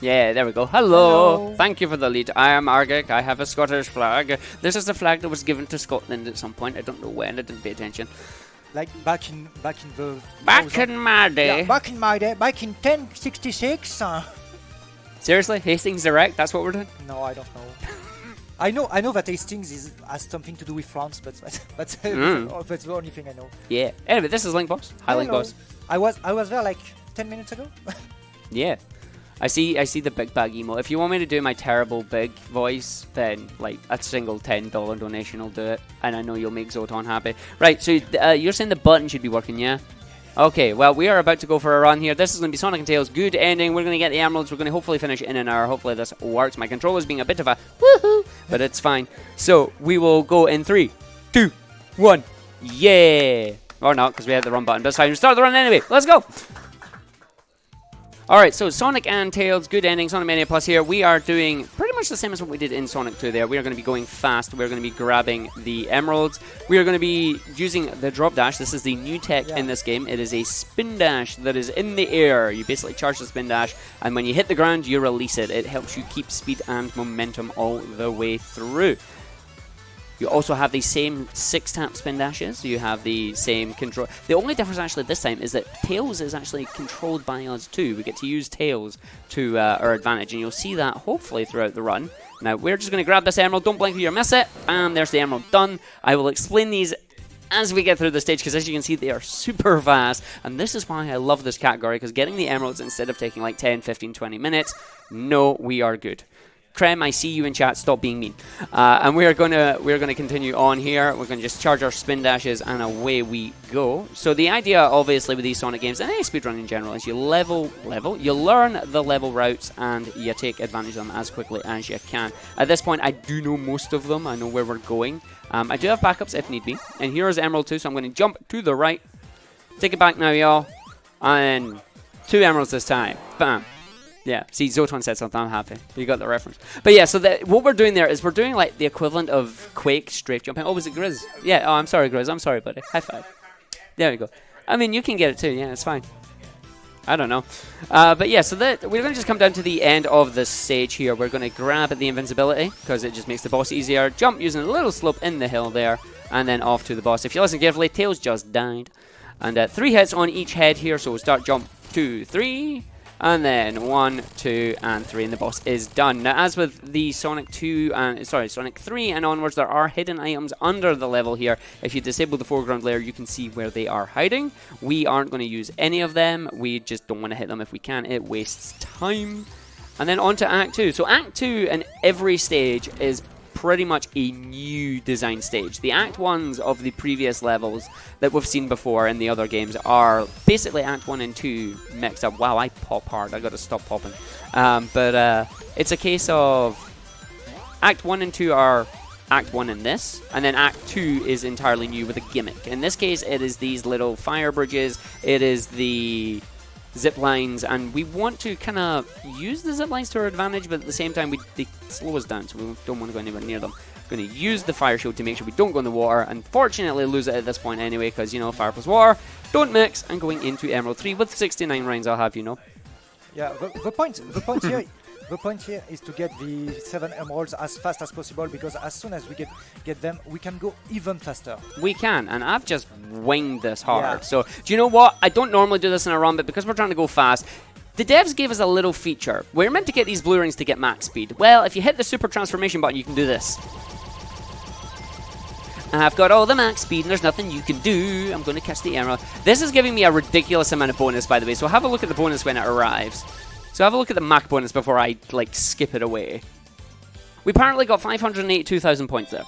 Yeah, there we go. Hello. Hello. Thank you for the lead. I am Argick. I have a Scottish flag. This is the flag that was given to Scotland at some point. I don't know when. I didn't pay attention. Like back in my day. Yeah, back in my day. Back in 1066. Seriously? Hastings Direct? That's what we're doing? No, I don't know. I know that Hastings has something to do with France, but that's the only thing I know. Yeah. Anyway, this is Link Boss. Hi, Link Boss. I was there like 10 minutes ago. Yeah. I see the big bag emo. If you want me to do my terrible big voice, then like a single $10 donation will do it. And I know you'll make Zoton happy. Right, so you're saying the button should be working, yeah? Okay, well, we are about to go for a run here. This is going to be Sonic & Tails. Good ending. We're going to get the emeralds. We're going to hopefully finish in an hour. Hopefully this works. My controller's being a bit of a woohoo, but it's fine. So we will go in 3, 2, 1. Yeah! Or not, because we had the run button. But it's fine. We start the run anyway. Let's go! Alright, so Sonic and Tails, good ending, Sonic Mania Plus here. We are doing pretty much the same as what we did in Sonic 2 there. We are going to be going fast. We're going to be grabbing the emeralds. We are going to be using the drop dash. This is the new tech in this game. It is a spin dash that is in the air. You basically charge the spin dash, and when you hit the ground, you release it. It helps you keep speed and momentum all the way through. You also have the same 6-tap spin dashes. You have the same control. The only difference actually this time is that Tails is actually controlled by us too. We get to use Tails to our advantage, and you'll see that hopefully throughout the run. Now, we're just going to grab this emerald. Don't blink or you'll miss it. And there's the emerald done. I will explain these as we get through the stage, because as you can see, they are super fast. And this is why I love this category, because getting the emeralds instead of taking like 10, 15, 20 minutes, no, we are good. Krem, I see you in chat. Stop being mean. And we're gonna continue on here. We're gonna just charge our spin dashes, and away we go. So the idea, obviously, with these Sonic games and any speedrun in general, is you you learn the level routes, and you take advantage of them as quickly as you can. At this point, I do know most of them. I know where we're going. I do have backups if need be. And here's Emerald 2, so I'm going to jump to the right. Take it back now, y'all. And 2 emeralds this time. Bam. Yeah, see, Zoton said something, I'm happy. You got the reference. But yeah, so what we're doing there is we're doing like the equivalent of Quake strafe jumping. Oh, was it Grizz? Yeah, oh, I'm sorry, Grizz. I'm sorry, buddy. High five. There you go. I mean, you can get it too. Yeah, it's fine. I don't know. But yeah, so we're going to just come down to the end of the stage here. We're going to grab the invincibility, because it just makes the boss easier. Jump using a little slope in the hill there, and then off to the boss. If you listen carefully, Tails just died. And 3 hits on each head here, so we'll start jump 2, 3... And then 1, 2, and 3, and the boss is done. Now, as with the Sonic 3 and onwards, there are hidden items under the level here. If you disable the foreground layer, you can see where they are hiding. We aren't going to use any of them. We just don't want to hit them if we can. It wastes time. And then on to Act 2. So Act 2 in every stage is pretty much a new design stage. The Act 1s of the previous levels that we've seen before in the other games are basically Act 1 and 2 mixed up. Wow, I pop hard. I gotta stop popping. But it's a case of Act 1 and 2 are Act 1 in this, and then Act 2 is entirely new with a gimmick. In this case, it is these little fire bridges. It is the zip lines, and we want to kind of use the zip lines to our advantage, but at the same time they slow us down, so we don't want to go anywhere near them. We're going to use the fire shield to make sure we don't go in the water. Unfortunately, lose it at this point anyway, because, you know, fire plus water don't mix. And going into Emerald 3 with 69 rounds, I'll have you know. Yeah, the point here is to get the 7 emeralds as fast as possible, because as soon as we get them, we can go even faster. We can, and I've just winged this hard. Yeah. So, do you know what? I don't normally do this in a run, but because we're trying to go fast, the devs gave us a little feature. We're meant to get these blue rings to get max speed. Well, if you hit the super transformation button, you can do this. I've got all the max speed, and there's nothing you can do. I'm going to catch the emerald. This is giving me a ridiculous amount of bonus, by the way, so have a look at the bonus when it arrives. So have a look at the Mac bonus before I, like, skip it away. We apparently got 582,000 points there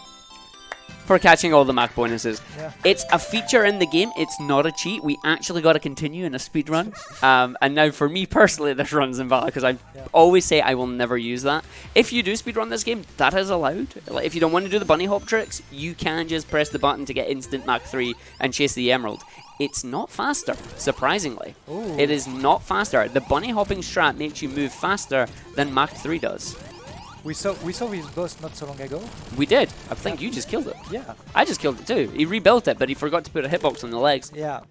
for catching all the Mac bonuses. Yeah. It's a feature in the game. It's not a cheat. We actually got to continue in a speed run. And now for me personally, this run's invalid, because I always say I will never use that. If you do speed run this game, that is allowed. Like, if you don't want to do the bunny hop tricks, you can just press the button to get instant Mach 3 and chase the emerald. It's not faster, surprisingly. Ooh. It is not faster. The bunny hopping strat makes you move faster than Mach 3 does. We saw his boss not so long ago. We did. I think you just killed it. Yeah. I just killed it too. He rebuilt it, but he forgot to put a hitbox on the legs. Yeah.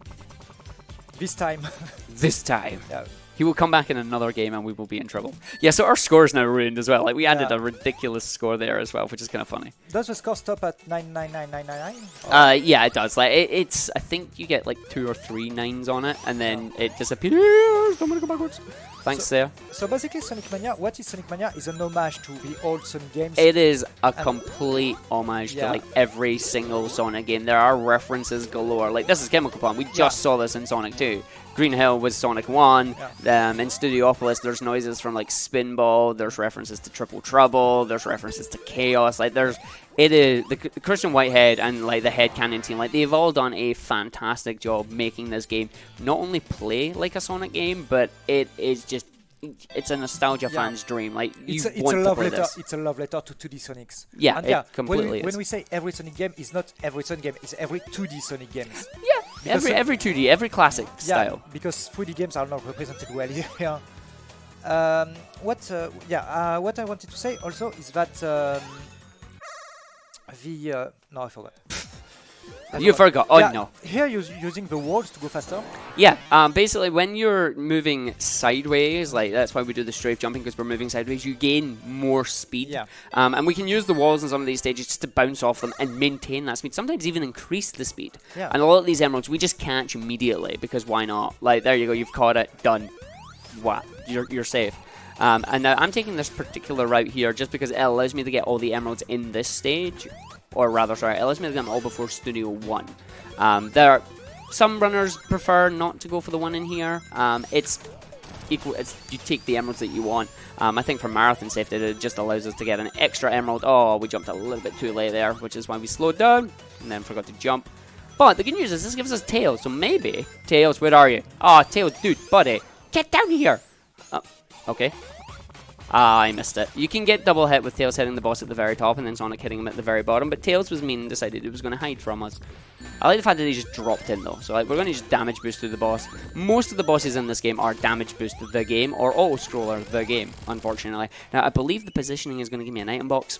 This time. This time. Yeah. He will come back in another game and we will be in trouble. Yeah, so our score is now ruined as well. Like, we added Yeah. a ridiculous score there as well, which is kind of funny. Does the score stop at 99999? Yeah, it does. Like, it's, I think you get like 2 or 3 9s on it, and then it disappears. I'm gonna go backwards. Thanks, there. So basically, Sonic Mania, what is Sonic Mania? Is an homage to the old Sonic games. It is a complete homage to Yeah. like every single Sonic game. There are references galore. Like, this is Chemical Plant. We just saw this in Sonic 2. Green Hill was Sonic 1. In Studiopolis, there's noises from like Spinball. There's references to Triple Trouble. There's references to Chaos. Like, it is the Christian Whitehead and like the Headcanon team. Like, they've all done a fantastic job making this game not only play like a Sonic game, but it is just. It's a nostalgia fan's dream. Like, you want to play this. It's a love letter to 2D Sonics. Yeah, and it completely is. When we say every Sonic game, it's not every Sonic game. It's every 2D Sonic games. Yeah, every 2D, every classic style. Because 3D games are not represented well here. What I wanted to say also is that no, I forgot. You forgot. Oh, no. Here you're using the walls to go faster. Yeah, basically when you're moving sideways, like that's why we do the strafe jumping, because we're moving sideways, you gain more speed. Yeah. And we can use the walls in some of these stages just to bounce off them and maintain that speed, sometimes even increase the speed. Yeah. And a lot of these emeralds we just catch immediately, because why not? Like, there you go, you've caught it, done. Wow, you're safe. And now I'm taking this particular route here just because it allows me to get all the emeralds in this stage. Or rather, sorry, it allows me to get them all before Studio 1. There are some runners prefer not to go for the one in here. It's equal. You take the emeralds that you want. I think for marathon safety, it just allows us to get an extra emerald. Oh, we jumped a little bit too late there, which is why we slowed down and then forgot to jump. But the good news is this gives us Tails, so maybe Tails, where are you? Oh, Tails, dude, buddy, get down here. Okay. I missed it. You can get double hit with Tails hitting the boss at the very top and then Sonic hitting him at the very bottom, but Tails was mean and decided he was going to hide from us. I like the fact that he just dropped in though, so like, we're going to just damage boost through the boss. Most of the bosses in this game are damage boost the game, or auto-scroller the game, unfortunately. Now, I believe the positioning is going to give me an item box.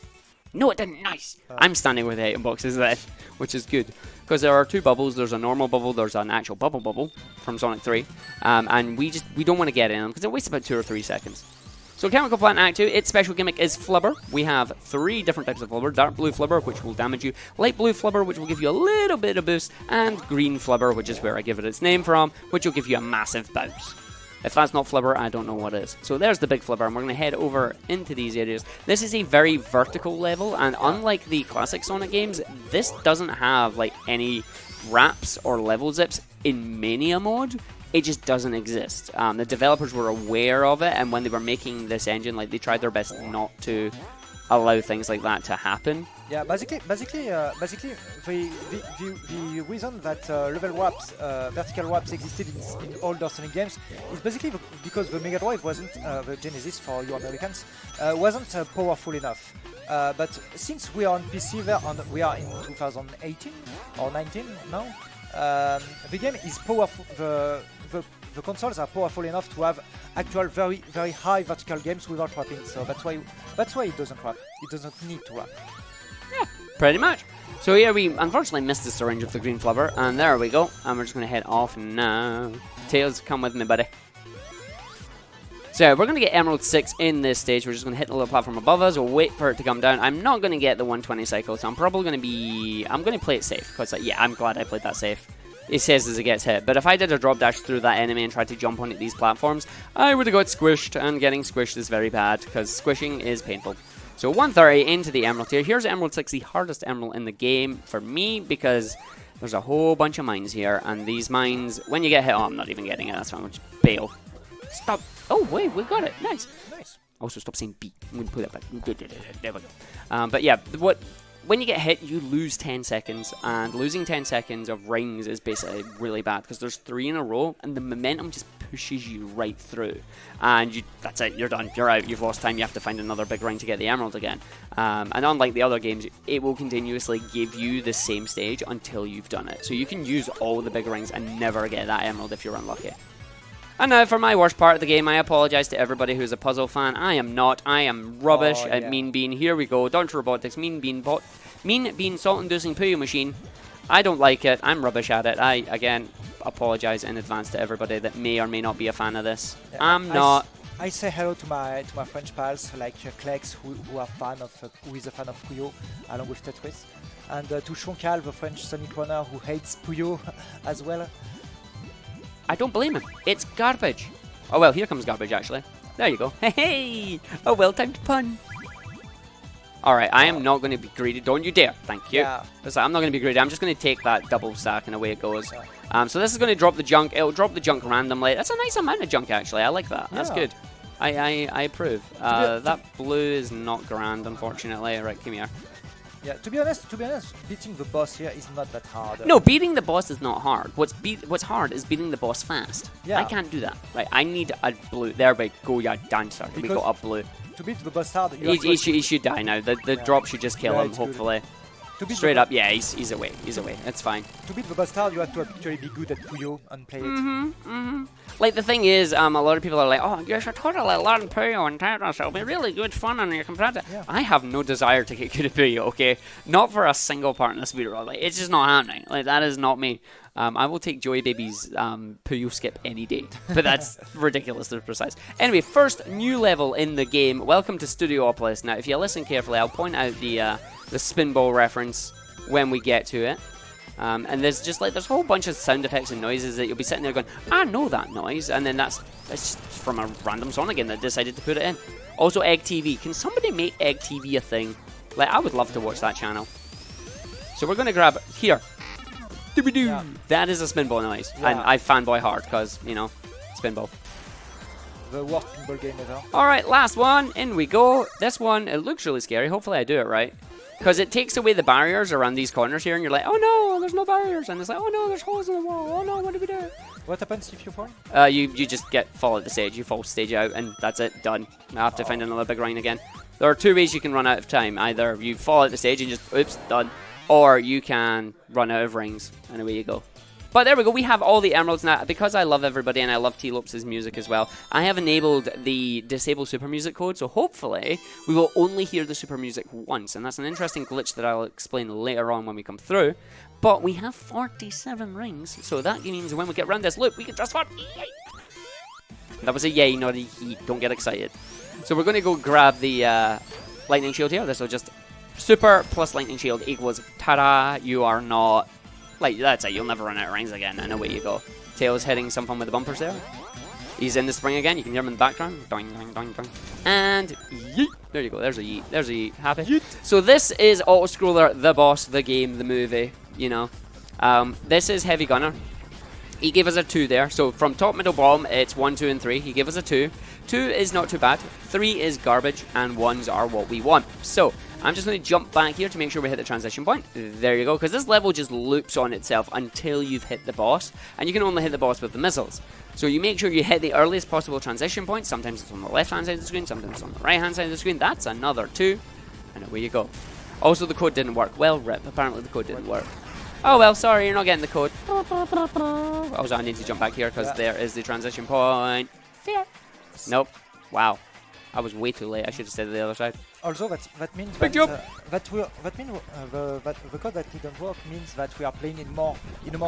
No, it didn't. Nice. I'm standing with the item boxes then, which is good. Because there are 2 bubbles. There's a normal bubble. There's an actual bubble from Sonic 3. And we don't want to get in them because it wastes about 2 or 3 seconds. So Chemical Plant Act 2, its special gimmick is Flubber. We have 3 different types of Flubber. Dark Blue Flubber, which will damage you. Light Blue Flubber, which will give you a little bit of boost. And Green Flubber, which is where I give it its name from, which will give you a massive bounce. If that's not Flubber, I don't know what is. So there's the big Flubber, and we're going to head over into these areas. This is a very vertical level, and unlike the classic Sonic games, this doesn't have like any wraps or level zips in Mania mode. It just doesn't exist. The developers were aware of it, and when they were making this engine, like, they tried their best not to allow things like that to happen. Yeah, basically, the reason that level wraps, vertical wraps existed in older Sonic games is basically because the Mega Drive wasn't, the Genesis for you Americans, wasn't powerful enough. But since we are on PC there, and we are in 2018 or 19 now, the game is powerful. The consoles are powerful enough to have actual very, very high vertical games without wrapping. So that's why it doesn't wrap. It doesn't need to wrap. Yeah, pretty much. So here we unfortunately missed the syringe of the green flubber, and there we go. And we're just going to head off now. Tails, come with me, buddy. So we're going to get Emerald 6 in this stage. We're just going to hit the little platform above us. We'll wait for it to come down. I'm not going to get the 120 cycle, so I'm probably going to I'm going to play it safe. Because, yeah, I'm glad I played that safe. It says as it gets hit. But if I did a drop dash through that enemy and tried to jump onto these platforms, I would have got squished. And getting squished is very bad, because squishing is painful. So 130 into the Emerald tier. Here's Emerald 6, the hardest Emerald in the game for me, because there's a whole bunch of mines here. And these mines, when you get hit, oh, I'm not even getting it. That's fine. We'll just bail. Stop. Oh, wait, we got it. Nice. Nice. Also, stop saying beat. I'm going to put that back. There we go. But yeah, when you get hit, you lose 10 seconds, and losing 10 seconds of rings is basically really bad, because there's 3 in a row, and the momentum just pushes you right through. And that's it, you're done, you're out, you've lost time, you have to find another big ring to get the emerald again. And unlike the other games, it will continuously give you the same stage until you've done it. So you can use all the big rings and never get that emerald if you're unlucky. And now for my worst part of the game, I apologise to everybody who's a puzzle fan. I am not. I am rubbish at Mean Bean. Here we go. Dodge Robotics, Mean Bean Salt-Inducing Puyo Machine. I don't like it. I'm rubbish at it. apologize in advance to everybody that may or may not be a fan of this. Yeah, I'm not. I say hello to my French pals like Klex, who are fan of who is a fan of Puyo, along with Tetris, and to Shonkal, the French Sonic runner who hates Puyo as well. I don't blame him. It's garbage. Oh well, here comes garbage actually. There you go. Hey, a well-timed pun. Alright, I am not going to be greedy. Don't you dare. Thank you. Yeah. I'm not going to be greedy. I'm just going to take that double stack and away it goes. So this is going to drop the junk. It'll drop the junk randomly. That's a nice amount of junk actually. I like that. That's good. I approve. That blue is not grand, unfortunately. Right, come here. Yeah, to be honest, beating the boss here is not that hard. No, beating the boss is not hard. What's hard is beating the boss fast. Yeah. I can't do that. Right, I need a blue. There we go, yeah, dancer. We got a blue. To beat the boss hard, he should die now. The drop should just kill him, hopefully. Straight up, yeah, he's away. He's away. It's fine. To beat the boss hard, you have to actually be good at Puyo and play it. Like, the thing is, a lot of people are like, oh, you should totally learn Puyo and Tetris. It'll be really good fun on your computer. Yeah. I have no desire to get good at Puyo, okay? Not for a single part in the speedrun. Like, it's just not happening. Like, that is not me. I will take Joey Baby's Puyo skip any day, but that's ridiculously precise. Anyway, first new level in the game. Welcome to Studiopolis. Now, if you listen carefully, I'll point out the spinball reference when we get to it. And there's just like there's a whole bunch of sound effects and noises that you'll be sitting there going, I know that noise, and then that's just from a random Sonic game that decided to put it in. Also, Egg TV. Can somebody make Egg TV a thing? Like, I would love to watch that channel. So we're gonna grab here. Yeah. That is a spinball noise, and I fanboy hard because spinball. The worst pinball game ever. All right, last one. In we go. This one, it looks really scary. Hopefully, I do it right. Because it takes away the barriers around these corners here, and you're like, oh no, there's no barriers. And it's like, oh no, there's holes in the wall. Oh no, what do we do? What happens if you fall? You just fall at the stage. You fall stage out, and that's it. Done. I have to find another big line again. There are two ways you can run out of time. Either you fall at the stage and just, oops, done. Or you can run out of rings, and away you go. But there we go, we have all the emeralds now. Because I love everybody and I love T-Lopes' music as well, I have enabled the disable super music code, so hopefully we will only hear the super music once, and that's an interesting glitch that I'll explain later on when we come through. But we have 47 rings, so that means when we get around this loop, we can just swap. That was a yay, not a yee. Don't get excited. So we're going to go grab the lightning shield here. This will just... Super plus lightning shield equals ta-da, you are not... Like, that's it, you'll never run out of rings again, and away you go. Tails hitting something with the bumpers there. He's in the spring again, you can hear him in the background. Doing, doing, doing, doing. And yeet! There you go, there's a yeet. There's a yeet. Happy? Yeet. So this is Auto-Scroller, the boss, the game, the movie, This is Heavy Gunner. He gave us a 2 there, so from top, middle, bottom, it's 1, 2, and 3. He gave us a 2. 2 is not too bad, 3 is garbage, and 1s are what we want. So, I'm just going to jump back here to make sure we hit the transition point. There you go, because this level just loops on itself until you've hit the boss, and you can only hit the boss with the missiles. So you make sure you hit the earliest possible transition point. Sometimes it's on the left-hand side of the screen, sometimes it's on the right-hand side of the screen. That's another 2, and away you go. Also, the code didn't work. Well, rip, apparently the code didn't work. Oh well, sorry, you're not getting the code. Also, I need to jump back here because there is the transition point. Fair. Nope. Wow. I was way too late. I should have stayed to the other side. Also, that means the code that didn't work means that we are playing in a more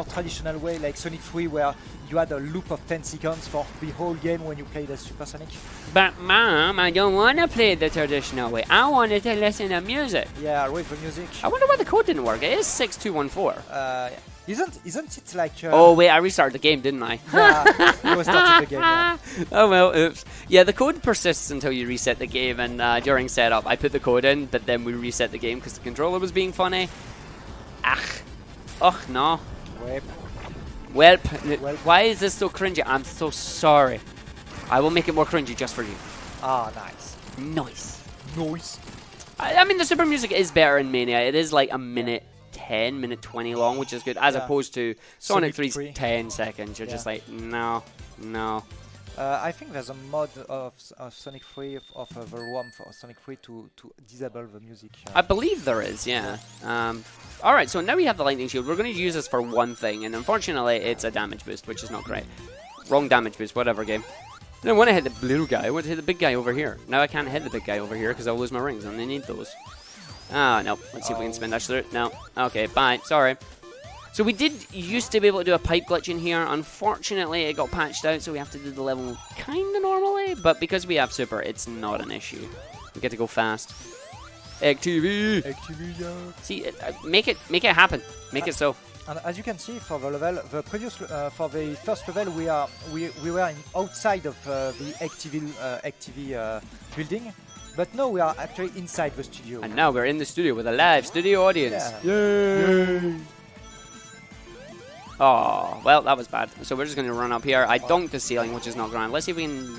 traditional way, like Sonic 3, where you had a loop of 10 seconds for the whole game when you played as Super Sonic. But Mom, I don't want to play the traditional way. I wanted to listen to music. Yeah, with the music. I wonder why the code didn't work. It is 6214. Isn't it like... oh wait, I restarted the game, didn't I? Yeah, you restarted the game, yeah. Oh well, oops. Yeah, the code persists until you reset the game, and during setup I put the code in, but then we reset the game because the controller was being funny. Ach. Ugh, no. Welp. Why is this so cringy? I'm so sorry. I will make it more cringy just for you. Ah, nice. Nice. I mean, the super music is better in Mania. It is like a minute 10, minute 20 long, which is good, as opposed to Sonic 3's 10 seconds. You're just like, no. I think there's a mod of Sonic 3 of the ROM for Sonic 3 to disable the music. I believe there is, yeah. Alright, so now we have the lightning shield. We're going to use this for one thing, and unfortunately it's a damage boost, which is not great. Wrong damage boost, whatever, game. I don't want to hit the blue guy, I want to hit the big guy over here. Now I can't hit the big guy over here because I'll lose my rings, and I need those. Ah, no. Let's see if we can spin dash through it. No. Okay, bye. Sorry. So we did used to be able to do a pipe glitch in here. Unfortunately, it got patched out, so we have to do the level kind of normally. But because we have super, it's not an issue. We get to go fast. Egg TV. Egg TV, yeah. See, make it happen. Make it so. And as you can see, for the level, the previous for the first level, we were outside of the Egg TV building, but now we are actually inside the studio. And now we're in the studio with a live studio audience. Yeah. Yay! Oh, well, that was bad. So we're just going to run up here. I dunked the ceiling, which is not grand. Let's see if we can...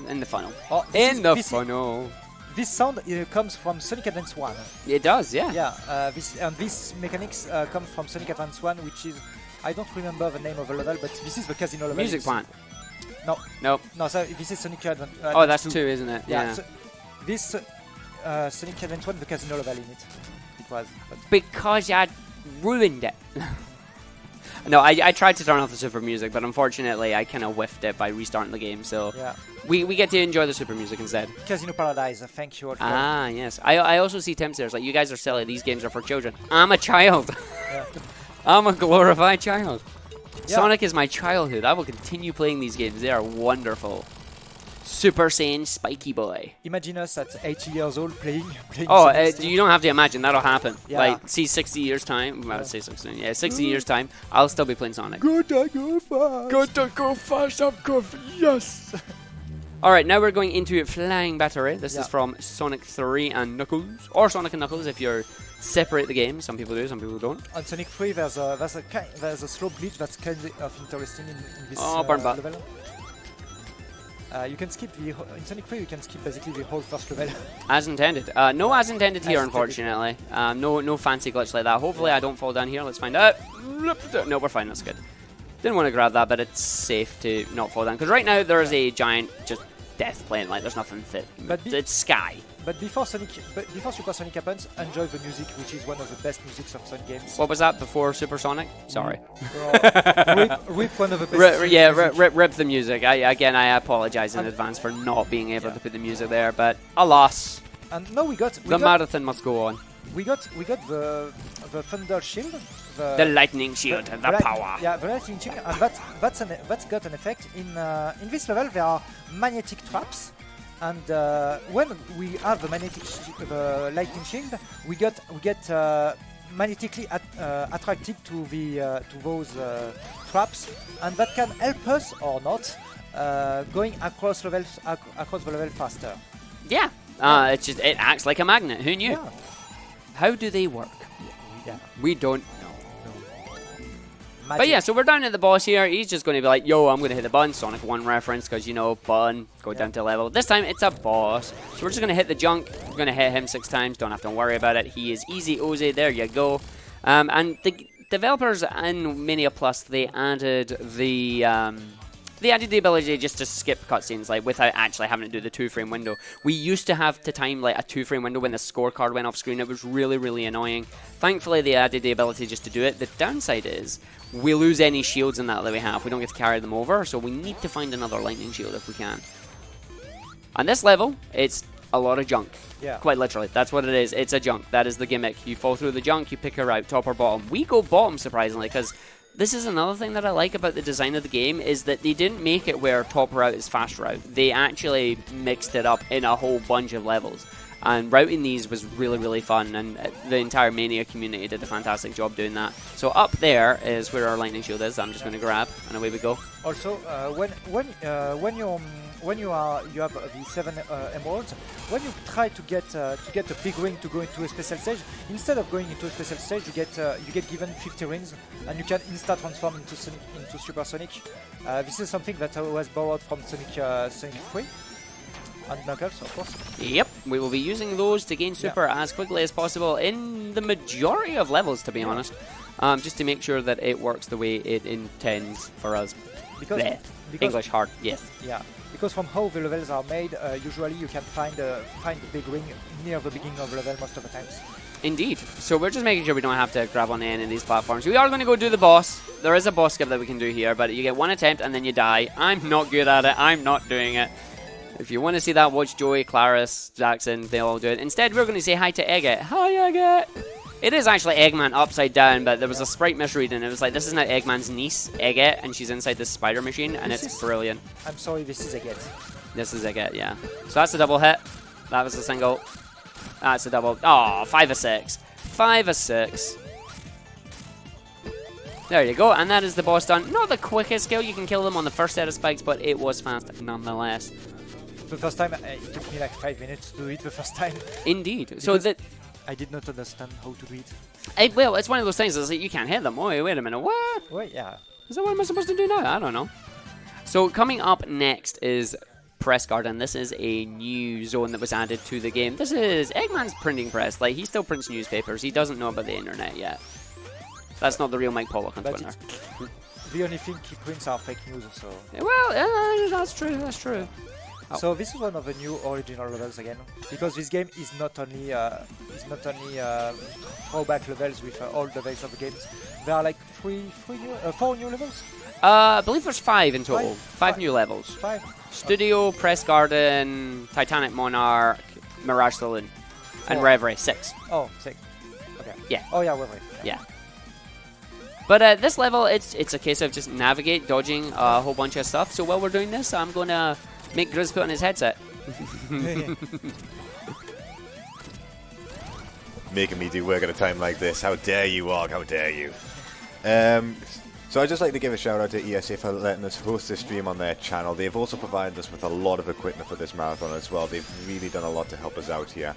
In the funnel. Oh, in the funnel. This sound comes from Sonic Advance 1. It does, yeah. Yeah, this mechanics comes from Sonic Advance 1, which is... I don't remember the name of the level, but this is the casino level. Music plant. No. Nope. No, so this is Sonic Advance 2. Oh, that's 2, isn't it? Yeah. So this Sonic Advance 1, the casino level in it. It was. Because I ruined it. No, I tried to turn off the super music, but unfortunately I kind of whiffed it by restarting the game, so yeah. we get to enjoy the super music instead. Casino Paradise, thank you. Ah, yes. I also see Tim there. Like, you guys are silly, these games are for children. I'm a child. Yeah. I'm a glorified child. Yeah. Sonic is my childhood. I will continue playing these games. They are wonderful. Super Saiyan Spiky Boy. Imagine us at 80 years old playing Oh, Sonic you don't have to imagine. That'll happen. Yeah. Like, see 60 years time. Well, I'd say 60. Yeah, 60 years time. I'll still be playing Sonic. Gotta go fast. Gotta go fast, of course. Yes. Alright, now we're going into Flying Battery. This is from Sonic 3 and Knuckles. Or Sonic and Knuckles if you're separate the game. Some people do, some people don't. On Sonic 3, there's a slow glitch that's kind of interesting in this level. You can skip in Sonic 3. You can skip basically the whole first level. As intended. No as intended here, unfortunately. No fancy glitch like that. Hopefully I don't fall down here. Let's find out. No, we're fine. That's good. Didn't want to grab that, but it's safe to not fall down because right now there is a giant just death plane. Like there's nothing fit. It's sky. But before Super Sonic happens, enjoy the music, which is one of the best musics of Sonic games. What was that before Super Sonic? Sorry. Rip one of the best. Rip the music. I apologize in advance for not being able to put the music there, but alas. And now we got the marathon must go on. We got the Thunder Shield. The lightning shield, the power. Yeah, the lightning shield, and that's got an effect. In this level, there are magnetic traps. And when we have the lightning shield, we get magnetically attracted to those traps, and that can help us or not going across the level faster. Yeah, it acts like a magnet. Who knew? Yeah. How do they work? Yeah. We don't know. Magic. But yeah, so we're down at the boss here. He's just going to be like, yo, I'm going to hit the button. Sonic 1 reference, because, you know, button, go down to level. This time, it's a boss. So we're just going to hit the junk. We're going to hit him 6 times. Don't have to worry about it. He is easy Ozy. There you go. And the developers in Mania Plus, they added the ability just to skip cutscenes, like, without actually having to do the 2-frame window. We used to have to time, like, a 2-frame window when the scorecard went off screen. It was really, really annoying. Thankfully, they added the ability just to do it. The downside is we lose any shields in that we have. We don't get to carry them over, so we need to find another lightning shield if we can. On this level, it's a lot of junk. Yeah. Quite literally. That's what it is. It's a junk. That is the gimmick. You fall through the junk, you pick a route, top or bottom. We go bottom, surprisingly, because this is another thing that I like about the design of the game, is that they didn't make it where top route is fast route. They actually mixed it up in a whole bunch of levels. And routing these was really, really fun, and the entire Mania community did a fantastic job doing that. So up there is where our lightning shield is. I'm just going to grab, and away we go. Also, when you have the 7 emeralds, when you try to get a big ring to go into a special stage, instead of going into a special stage, you get given 50 rings, and you can insta transform into Super Sonic. This is something that was borrowed from Sonic 3. And Knuckles, of course. Yep, we will be using those to gain super as quickly as possible in the majority of levels, to be honest. Just to make sure that it works the way it intends for us. Because English hard, yes. Yeah, because from how the levels are made, usually you can find the big ring near the beginning of the level most of the times. Indeed. So we're just making sure we don't have to grab on any of these platforms. We are going to go do the boss. There is a boss skip that we can do here, but you get 1 attempt and then you die. I'm not good at it. I'm not doing it. If you want to see that, watch Joey, Claris, Jackson, they all do it. Instead, we're going to say hi to Argick. Hi, Argick! It is actually Eggman upside down, but there was a sprite misread, and it was like, this is now Eggman's niece, Eggette, and she's inside this spider machine, and it's brilliant. I'm sorry, this is Eggette. This is Eggette, yeah. So that's a double hit. That was a single. That's a double. Oh, 5 of 6. 5 of 6. There you go, and that is the boss done. Not the quickest kill, you can kill them on the first set of spikes, but it was fast nonetheless. The first time, it took me like 5 minutes to do it the first time. Indeed. So that I did not understand how to do it. Well, it's one of those things, it's like you can't hit them. Wait a minute, what? Wait, yeah. Is that what am I supposed to do now? I don't know. So coming up next is Press Garden. This is a new zone that was added to the game. This is Eggman's printing press. Like, he still prints newspapers. He doesn't know about the internet yet. That's not the real Mike Pollock on Twitter. The only thing he prints are fake news, so... Well, that's true, that's true. Oh. So this is one of the new original levels again, because this game is not only throwback levels with all the levels of the games. There are like 4 new levels? I believe there's 5 in total. 5 new levels. 5? Studio, Press Garden, Titanic Monarch, Mirage Saloon, and Reverie. 6. Oh, 6. Okay. Yeah. Oh yeah, Reverie. Yeah. But this level, it's a case of just navigate, dodging a whole bunch of stuff. So while we're doing this, I'm going to make Grizz put on his headset. Making me do work at a time like this. How dare you, Arg? How dare you? So I'd just like to give a shout out to ESA for letting us host this stream on their channel. They've also provided us with a lot of equipment for this marathon as well. They've really done a lot to help us out here.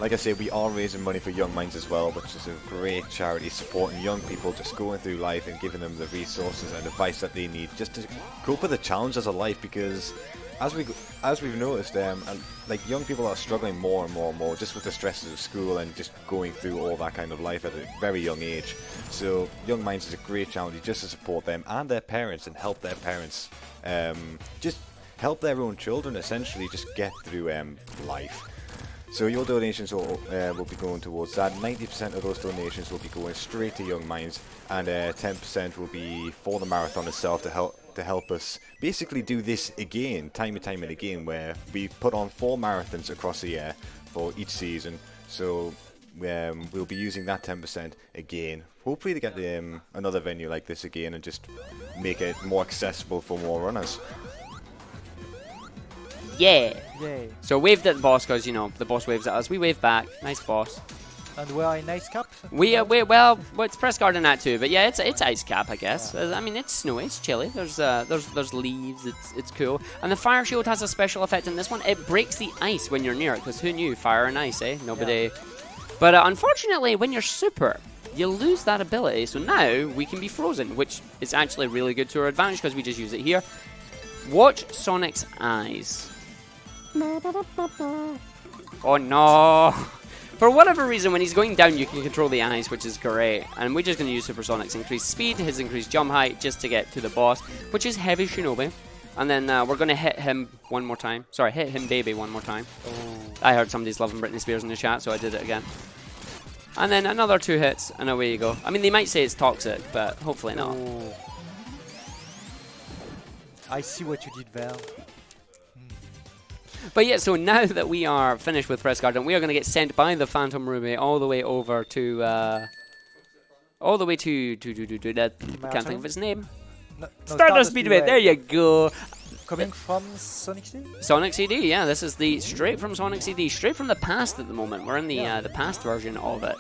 Like I say, we are raising money for Young Minds as well, which is a great charity supporting young people just going through life and giving them the resources and advice that they need just to cope with the challenges of life, because as we've noticed, like young people are struggling more and more just with the stresses of school and just going through all that kind of life at a very young age. So Young Minds is a great charity just to support them and their parents and help their parents just help their own children essentially just get through life. So your donations will be going towards that. 90% of those donations will be going straight to Young Minds, and 10% will be for the marathon itself to help us basically do this again, time and time and again, where we put on 4 marathons across the year for each season. So we'll be using that 10% again, hopefully to get another venue like this again and just make it more accessible for more runners. Yeah. Yay. So waved at the boss because, you know, the boss waves at us. We wave back. Nice boss. And we are in Ice Cap? Well, it's Press Garden at 2, but yeah, it's Ice Cap, I guess. Yeah. I mean, it's snowy, it's chilly. There's leaves. It's cool. And the fire shield has a special effect in this one. It breaks the ice when you're near it, because who knew? Fire and ice, eh? Nobody. Yeah. But unfortunately, when you're super, you lose that ability. So now we can be frozen, which is actually really good to our advantage because we just use it here. Watch Sonic's eyes. Oh no! For whatever reason, when he's going down, you can control the eyes, which is great. And we're just going to use Supersonic's increased speed, his increased jump height, just to get to the boss, which is Heavy Shinobi. And then we're going to hit him one more time. Sorry, hit him baby one more time. Oh. I heard somebody's loving Britney Spears in the chat, so I did it again. And then another 2 hits, and away you go. I mean, they might say it's toxic, but hopefully not. Oh. I see what you did there. But yeah, so now that we are finished with Press Garden, we are going to get sent by the Phantom Ruby all the way over to, I can't think of its name. No, Stardust Speedway, there you go. Coming from Sonic CD? Sonic CD, yeah, this is the straight from Sonic CD, straight from the past at the moment. We're in the past version of it.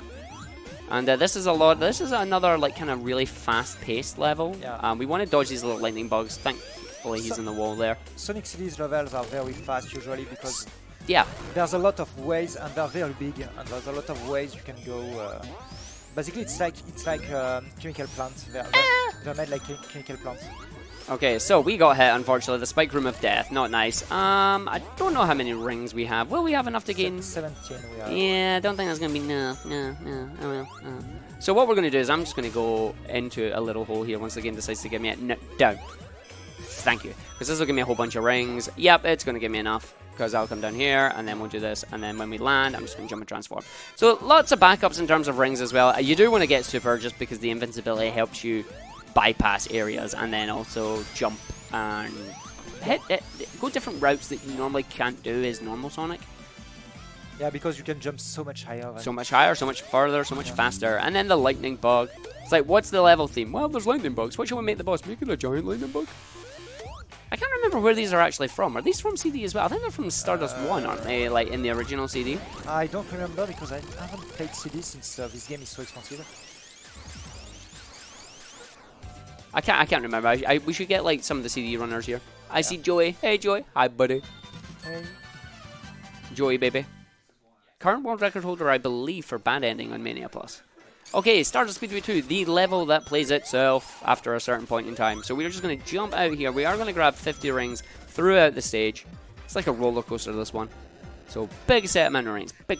And this is another like kind of really fast-paced level. Yeah. We want to dodge these little lightning bugs. Thankfully, he's in the wall there. Sonic CD's levels are very fast usually because there's a lot of ways and they're very big, and there's a lot of ways you can go. Basically, it's like chemical plants. They're made like chemical plants. Okay, so we got hit, unfortunately. The Spike Room of Death, not nice. I don't know how many rings we have. Will we have enough to gain? 17 we have. Yeah, I don't think that's going to be enough. No. Oh well. So what we're going to do is I'm just going to go into a little hole here once the game decides to give me a down. Thank you. Because this will give me a whole bunch of rings. Yep, it's going to give me enough. Because I'll come down here, and then we'll do this, and then when we land, I'm just going to jump and transform. So lots of backups in terms of rings as well. You do want to get super just because the invincibility helps you bypass areas and then also jump and go different routes that you normally can't do as normal Sonic. Yeah, because you can jump so much higher. So much higher, so much further, so much faster. And then the lightning bug. It's like, what's the level theme? Well, there's lightning bugs. What should we make the boss? Make it a giant lightning bug? I can't remember where these are actually from. Are these from CD as well? I think they're from Stardust 1, aren't they? Like in the original CD? I don't remember because I haven't played CD since this game is so expensive. I can't remember. We should get like some of the CD runners here. I see Joey. Hey Joey. Hi buddy. Hey. Joey baby. Current world record holder, I believe, for bad ending on Mania Plus. Okay, Stardust Speedway 2, the level that plays itself after a certain point in time. So we're just going to jump out here. We are going to grab 50 rings throughout the stage. It's like a roller coaster, this one. So big set amount of rings. Big.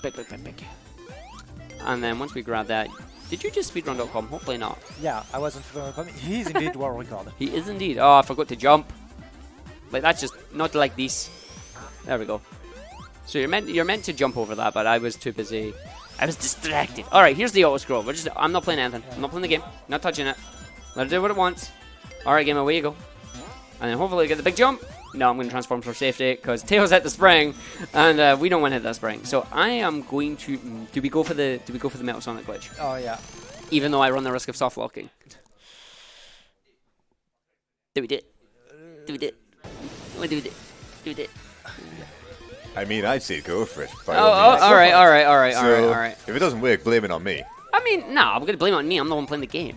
And then once we grab that, did you just speedrun.com? Hopefully not. Yeah, I wasn't speedrun.com. He is indeed world record. He is indeed. Oh, I forgot to jump. Like that's just not like this. There we go. So you're meant to jump over that, but I was too busy. I was distracted. Alright, here's the auto scroll. I'm not playing anything. I'm not playing the game. Not touching it. Let it do what it wants. Alright, game, away you go. And then hopefully get the big jump. No, I'm going to transform for safety because Tails hit the spring, and we don't want to hit that spring. So I am going to. Do we go for the Metal Sonic glitch? Oh yeah. Even though I run the risk of soft locking. Do we do it? Do we do it? We do it. Do it. I mean, I'd say go for it. All right. If it doesn't work, blame it on me. I mean, no, I'm going to blame it on me. I'm the one playing the game.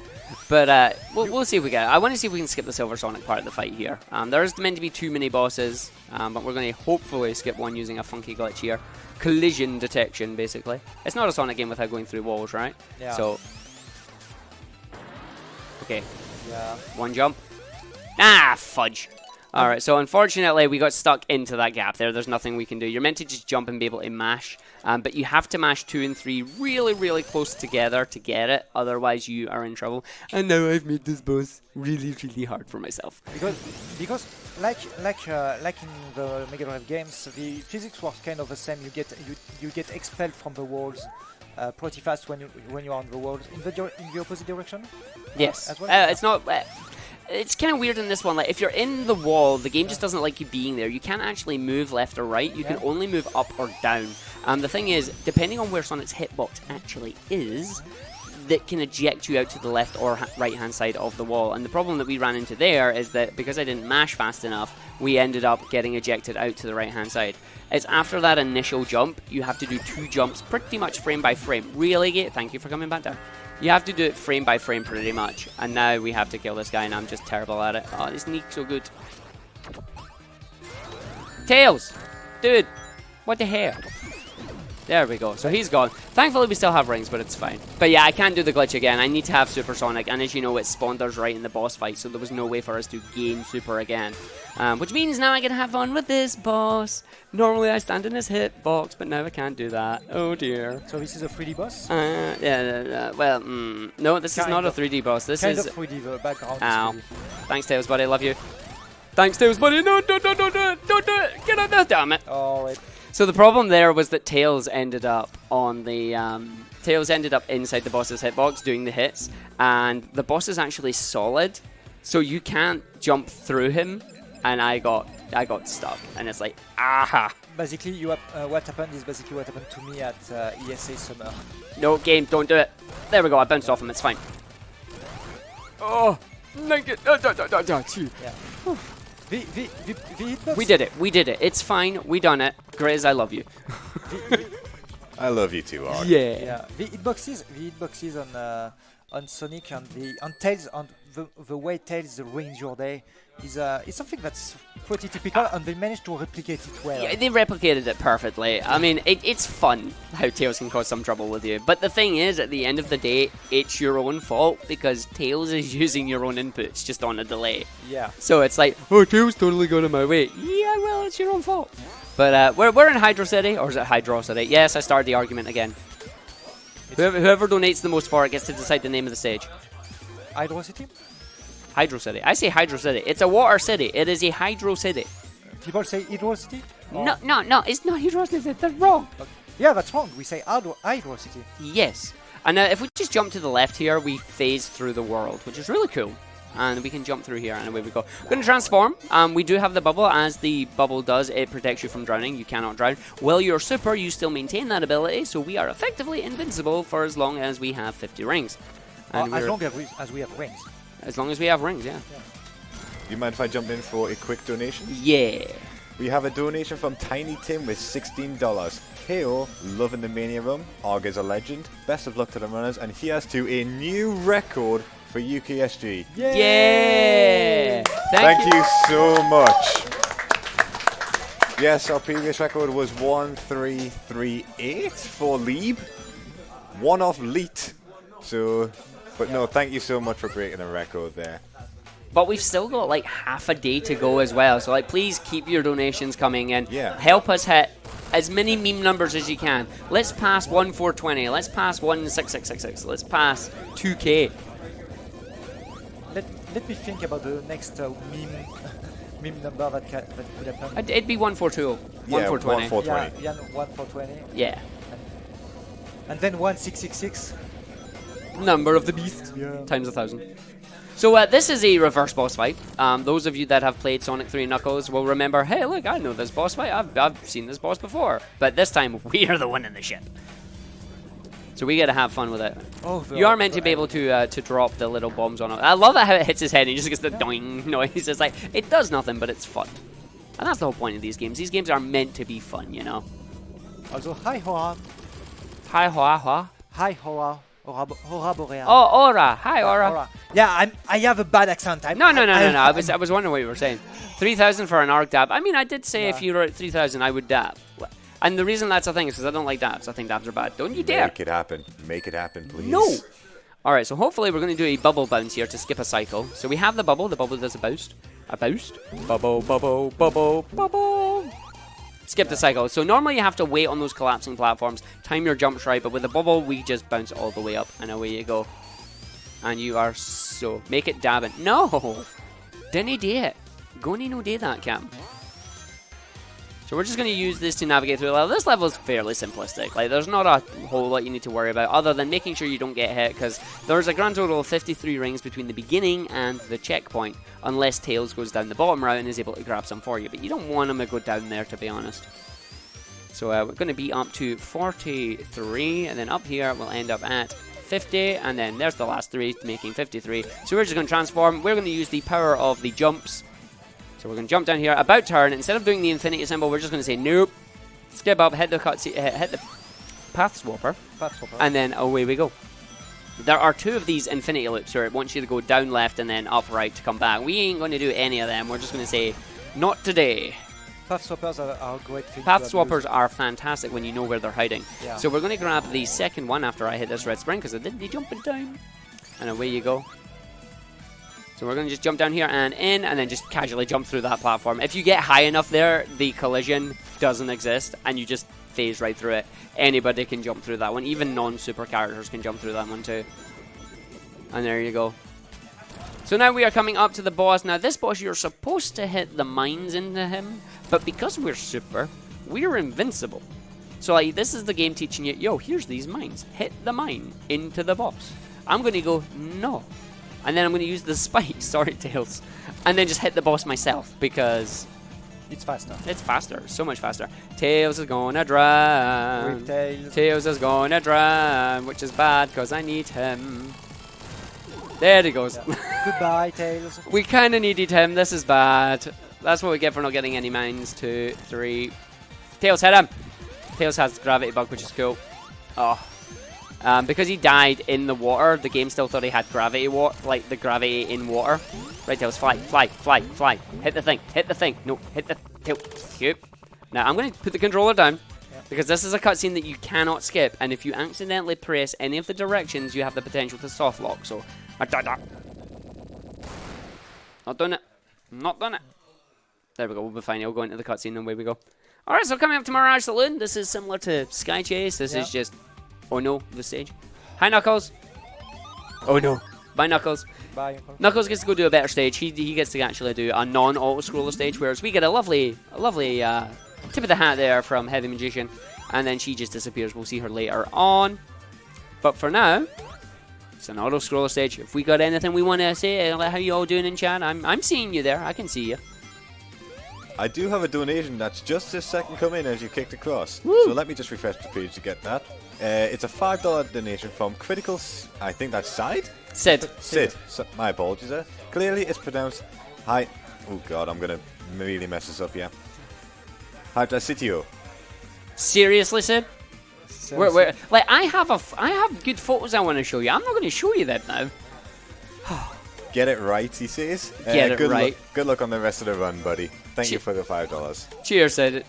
But we'll see if we get it. I want to see if we can skip the Silver Sonic part of the fight here. There's meant to be too many bosses, but we're going to hopefully skip one using a funky glitch here. Collision detection, basically. It's not a Sonic game without going through walls, right? Yeah. So, okay. Yeah. One jump. Ah, fudge. Alright, so unfortunately we got stuck into that gap there. There's nothing we can do. You're meant to just jump and be able to mash, but you have to mash 2 and 3 really, really close together to get it. Otherwise you are in trouble. And now I've made this boss really, really hard for myself. Because like in the Mega Drive games, the physics works kind of the same. You get expelled from the walls pretty fast when you are on the walls in the opposite direction. Yes. As well? It's not. It's kind of weird in this one. Like, if you're in the wall, the game just doesn't like you being there. You can't actually move left or right. You can only move up or down. The thing is, depending on where Sonic's hitbox actually is, that can eject you out to the left or right-hand side of the wall. And the problem that we ran into there is that because I didn't mash fast enough, we ended up getting ejected out to the right-hand side. It's after that initial jump, you have to do 2 jumps pretty much frame by frame. Really, thank you for coming back down. You have to do it frame by frame pretty much. And now we have to kill this guy and I'm just terrible at it. Oh, this sneak's so good. Tails! Dude! What the hell? There we go. So he's gone. Thankfully we still have rings, but it's fine. But yeah, I can't do the glitch again. I need to have Supersonic, and as you know, it spawned us right in the boss fight, so there was no way for us to gain Super again. Which means now I can have fun with this boss. Normally I stand in his hitbox, but now I can't do that. Oh dear. So this is a 3D boss? Well, no, this is not a 3D boss. This is... Kind of 3D, the background Ow. is 3D. Thanks, Tails, buddy. Love you. Thanks, Tails, buddy. No, don't do it. Get out there, damn it. Oh, wait. So the problem there was that Tails ended up on the Tails ended up inside the boss's hitbox doing the hits, and the boss is actually solid, so you can't jump through him. And I got stuck, and it's like aha. Basically, you what happened is basically what happened to me at ESA Summer. No game, don't do it. There we go. I bounced off him. It's fine. Oh, naked. Yeah. The hitbox. We did it. It's fine. We done it. Grizz, I love you. I love you too, Arg. Yeah. Yeah. The hitboxes on Sonic and Tails, and the way Tails ruins your day is something that's pretty typical, and they managed to replicate it well. Yeah, they replicated it perfectly. I mean, it's fun how Tails can cause some trouble with you. But the thing is, at the end of the day, it's your own fault because Tails is using your own inputs just on a delay. Yeah. So it's like, oh, Tails totally got in my way. Yeah, well, it's your own fault. But we're in Hydro City, or is it Hydro City? Yes, I started the argument again. Whoever donates the most for it gets to decide the name of the stage. Hydro City? Hydro City. I say Hydro City. It's a water city. It is a Hydro City. People say Hydro City? No, it's not Hydro City. That's wrong. Yeah, that's wrong. We say Hydro City. Yes. And if we just jump to the left here, we phase through the world, which is really cool. and we can jump through here, and away we go. We're going to transform. We do have the bubble. As the bubble does, it protects you from drowning. You cannot drown. While you're super, you still maintain that ability, so we are effectively invincible for as long as we have 50 rings. And as long as we have rings. As long as we have rings, yeah. Do you mind if I jump in for a quick donation? Yeah. We have a donation from Tiny Tim with $16. Heyo, loving the Mania run. Arg is a legend. Best of luck to the runners, and here's to a new record for UKSG. Yeah! Thank you so much. Yes, our previous record was 1338 for Lieb. One off Leet. So, but no, thank you so much for breaking the record there. But we've still got like half a day to go as well. So like, please keep your donations coming in. Yeah. Help us hit as many meme numbers as you can. Let's pass 1420. Let's pass 16666. Let's pass 2K. Let me think about the next meme number that could happen. It'd be 1420. Yeah, 1420. 1420. Yeah, 1420. Yeah. And then 1666. Number of the beast. Yeah. Times 1,000. So this is a reverse boss fight. Those of you that have played Sonic 3 Knuckles will remember, hey, look, I know this boss fight. I've seen this boss before. But this time, we are the one in the ship. So we got to have fun with it. Oh, you are meant to be able to drop the little bombs on it. I love how it hits his head and he just gets the doing noise. It's like, it does nothing, but it's fun. And that's the whole point of these games. These games are meant to be fun, you know? Also, hi, Hora. Hi, Hoa, Hoa. Hi, Hora. Hora Boreal. Oh, Aura. Hi, Aura. Hora. Yeah, I have a bad accent. No. I was wondering what you were saying. 3,000 for an arc dab. I mean, I did say if you were at 3,000, I would dab. And the reason that's a thing is because I don't like dabs. I think dabs are bad. Don't you dare. Make it happen. Make it happen, please. No. All right, so hopefully we're going to do a bubble bounce here to skip a cycle. So we have the bubble. The bubble does a boost. A boost. Bubble, bubble, bubble, bubble. Skip the cycle. So normally you have to wait on those collapsing platforms, time your jumps right, but with the bubble, we just bounce all the way up, and away you go. And you are so... Make it dabbing. No! Didn't do it. Gonna no do that, Cam. So we're just going to use this to navigate through the level. This level is fairly simplistic. Like, there's not a whole lot you need to worry about other than making sure you don't get hit, because there's a grand total of 53 rings between the beginning and the checkpoint, unless Tails goes down the bottom route and is able to grab some for you. But you don't want him to go down there, to be honest. So we're going to be up to 43, and then up here we'll end up at 50, and then there's the last 3 making 53. So we're just going to transform. We're going to use the power of the jumps. So we're going to jump down here, about turn. Instead of doing the infinity symbol, we're just going to say nope. Skip up, hit the cutscene, hit the path swapper, and then away we go. There are 2 of these infinity loops where it wants you to go down left and then up right to come back. We ain't going to do any of them. We're just going to say, not today. Path swappers are a great thing. Path swappers are fantastic when you know where they're hiding. Yeah. So we're going to grab the second one after I hit this red spring, because I did the jumping down. And away you go. So we're going to just jump down here and in, and then just casually jump through that platform. If you get high enough there, the collision doesn't exist, and you just phase right through it. Anybody can jump through that one. Even non-super characters can jump through that one too. And there you go. So now we are coming up to the boss. Now this boss, you're supposed to hit the mines into him, but because we're super, we're invincible. So like, this is the game teaching you, yo, here's these mines. Hit the mine into the boss. I'm going to go, no. And then I'm going to use the spike, sorry Tails, and then just hit the boss myself, because it's faster. It's faster, so much faster. Tails is going to drown. Tails is going to drown, which is bad, because I need him. There he goes. Yeah. Goodbye, Tails. We kind of needed him, this is bad. That's what we get for not getting any mines. 2, 3. Tails, hit him. Tails has gravity bug, which is cool. Oh. Because he died in the water, the game still thought he had gravity, like the gravity in water. Right, Tails, fly, fly, fly, fly. Hit the thing, hit the thing. No, hit the tail. Cute. Now, I'm going to put the controller down, because this is a cutscene that you cannot skip, and if you accidentally press any of the directions, you have the potential to soft lock, so... Not done it. Not done it. There we go, we'll be fine. I'll go into the cutscene and away we go. Alright, so coming up to Mirage Saloon, this is similar to Sky Chase. This is just... Oh no, the stage. Hi, Knuckles. Oh no. Bye, Knuckles. Bye. Knuckles gets to go do a better stage. He gets to actually do a non-auto-scroller stage, whereas we get a lovely tip of the hat there from Heavy Magician, and then she just disappears. We'll see her later on. But for now, It's an auto-scroller stage. If we got anything we want to say, like how you all doing in chat, I'm seeing you there. I can see you. I do have a donation that's just this second come in as you kicked across. Woo. So let me just refresh the page to get that. It's a $5 donation from Critical... I think that's Side? Sid. Sid. So, my apologies there. Clearly it's pronounced... Hi... Oh god, I'm going to really mess this up, yeah. Hydrasitio. Seriously, Sid? Where, like, I have good photos I want to show you. I'm not going to show you that now. Get it right, he says. Get it right. Good luck on the rest of the run, buddy. Thank you for the $5. Cheers, Sid.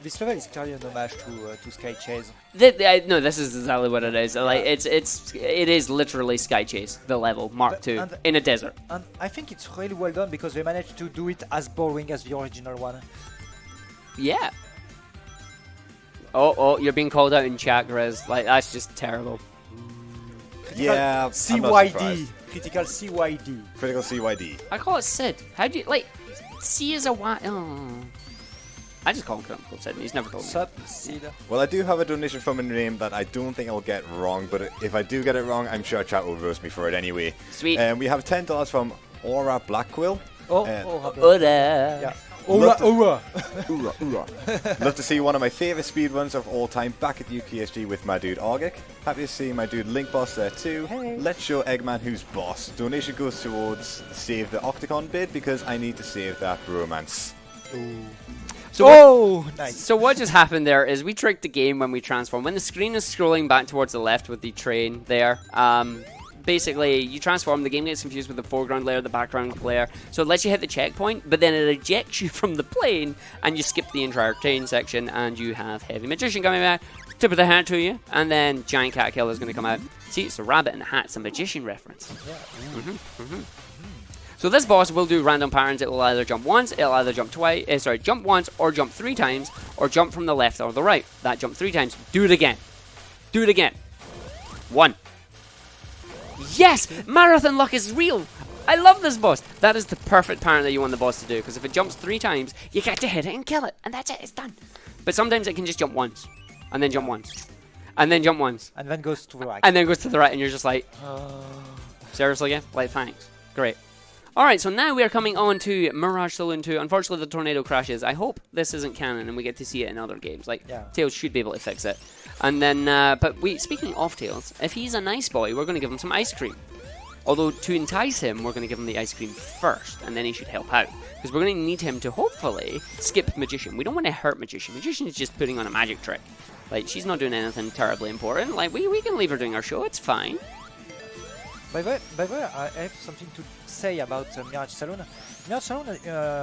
This level is clearly an homage to Sky Chase. No, this is exactly what it is. Like it is literally Sky Chase, the level Mark II in a desert. And I think it's really well done because they managed to do it as boring as the original one. Yeah. Oh, you're being called out in chat, Grizz. Like that's just terrible. Yeah, CYD. Critical CYD. Critical CYD. I call it Sid. How do you like? C is a Y. Oh. I just call him Sid. He's never told me. Sup, Sid. Well, I do have a donation from a name that I don't think I'll get wrong, but if I do get it wrong, I'm sure chat will roast me for it anyway. Sweet. We have $10 from Aura Blackquill. Yeah. Love to see one of my favourite speedruns of all time back at UKSG with my dude Argick. Happy to see my dude Link Boss there too. Hey. Let's show Eggman who's boss. Donation goes towards save the Octagon bid because I need to save that bromance. So nice. So what just happened there is we tricked the game when we transform. When the screen is scrolling back towards the left with the train there, basically you transform, the game gets confused with the foreground layer, the background layer, so it lets you hit the checkpoint, but then it ejects you from the plane and you skip the entire train section and you have Heavy Magician coming back, tip of the hat to you, and then Giant Cat Killer is going to come out. See, it's a rabbit in a hat, it's a magician reference. Yeah. So this boss will do random patterns. It will either jump once, it'll either jump twice, jump once or jump 3 times, or jump from the left or the right. That jump 3 times. Do it again. Do it again. 1. Yes! Marathon luck is real! I love this boss! That is the perfect pattern that you want the boss to do, because if it jumps 3 times, you get to hit it and kill it, and that's it, it's done. But sometimes it can just jump once, and then jump once, and then jump once. And then goes to the right. And then goes to the right, and you're just like, seriously again? Like, thanks. Great. Alright, so now we are coming on to Mirage Saloon 2. Unfortunately, the tornado crashes. I hope this isn't canon and we get to see it in other games. Like, Tails should be able to fix it. And then, but speaking of Tails, if he's a nice boy, we're going to give him some ice cream. Although, to entice him, we're going to give him the ice cream first, and then he should help out. Because we're going to need him to, hopefully, skip Magician. We don't want to hurt Magician. Magician is just putting on a magic trick. Like, she's not doing anything terribly important. Like, we can leave her doing our show. It's fine. By the way, I have something to say about Mirage Saloon. Mirage Saloon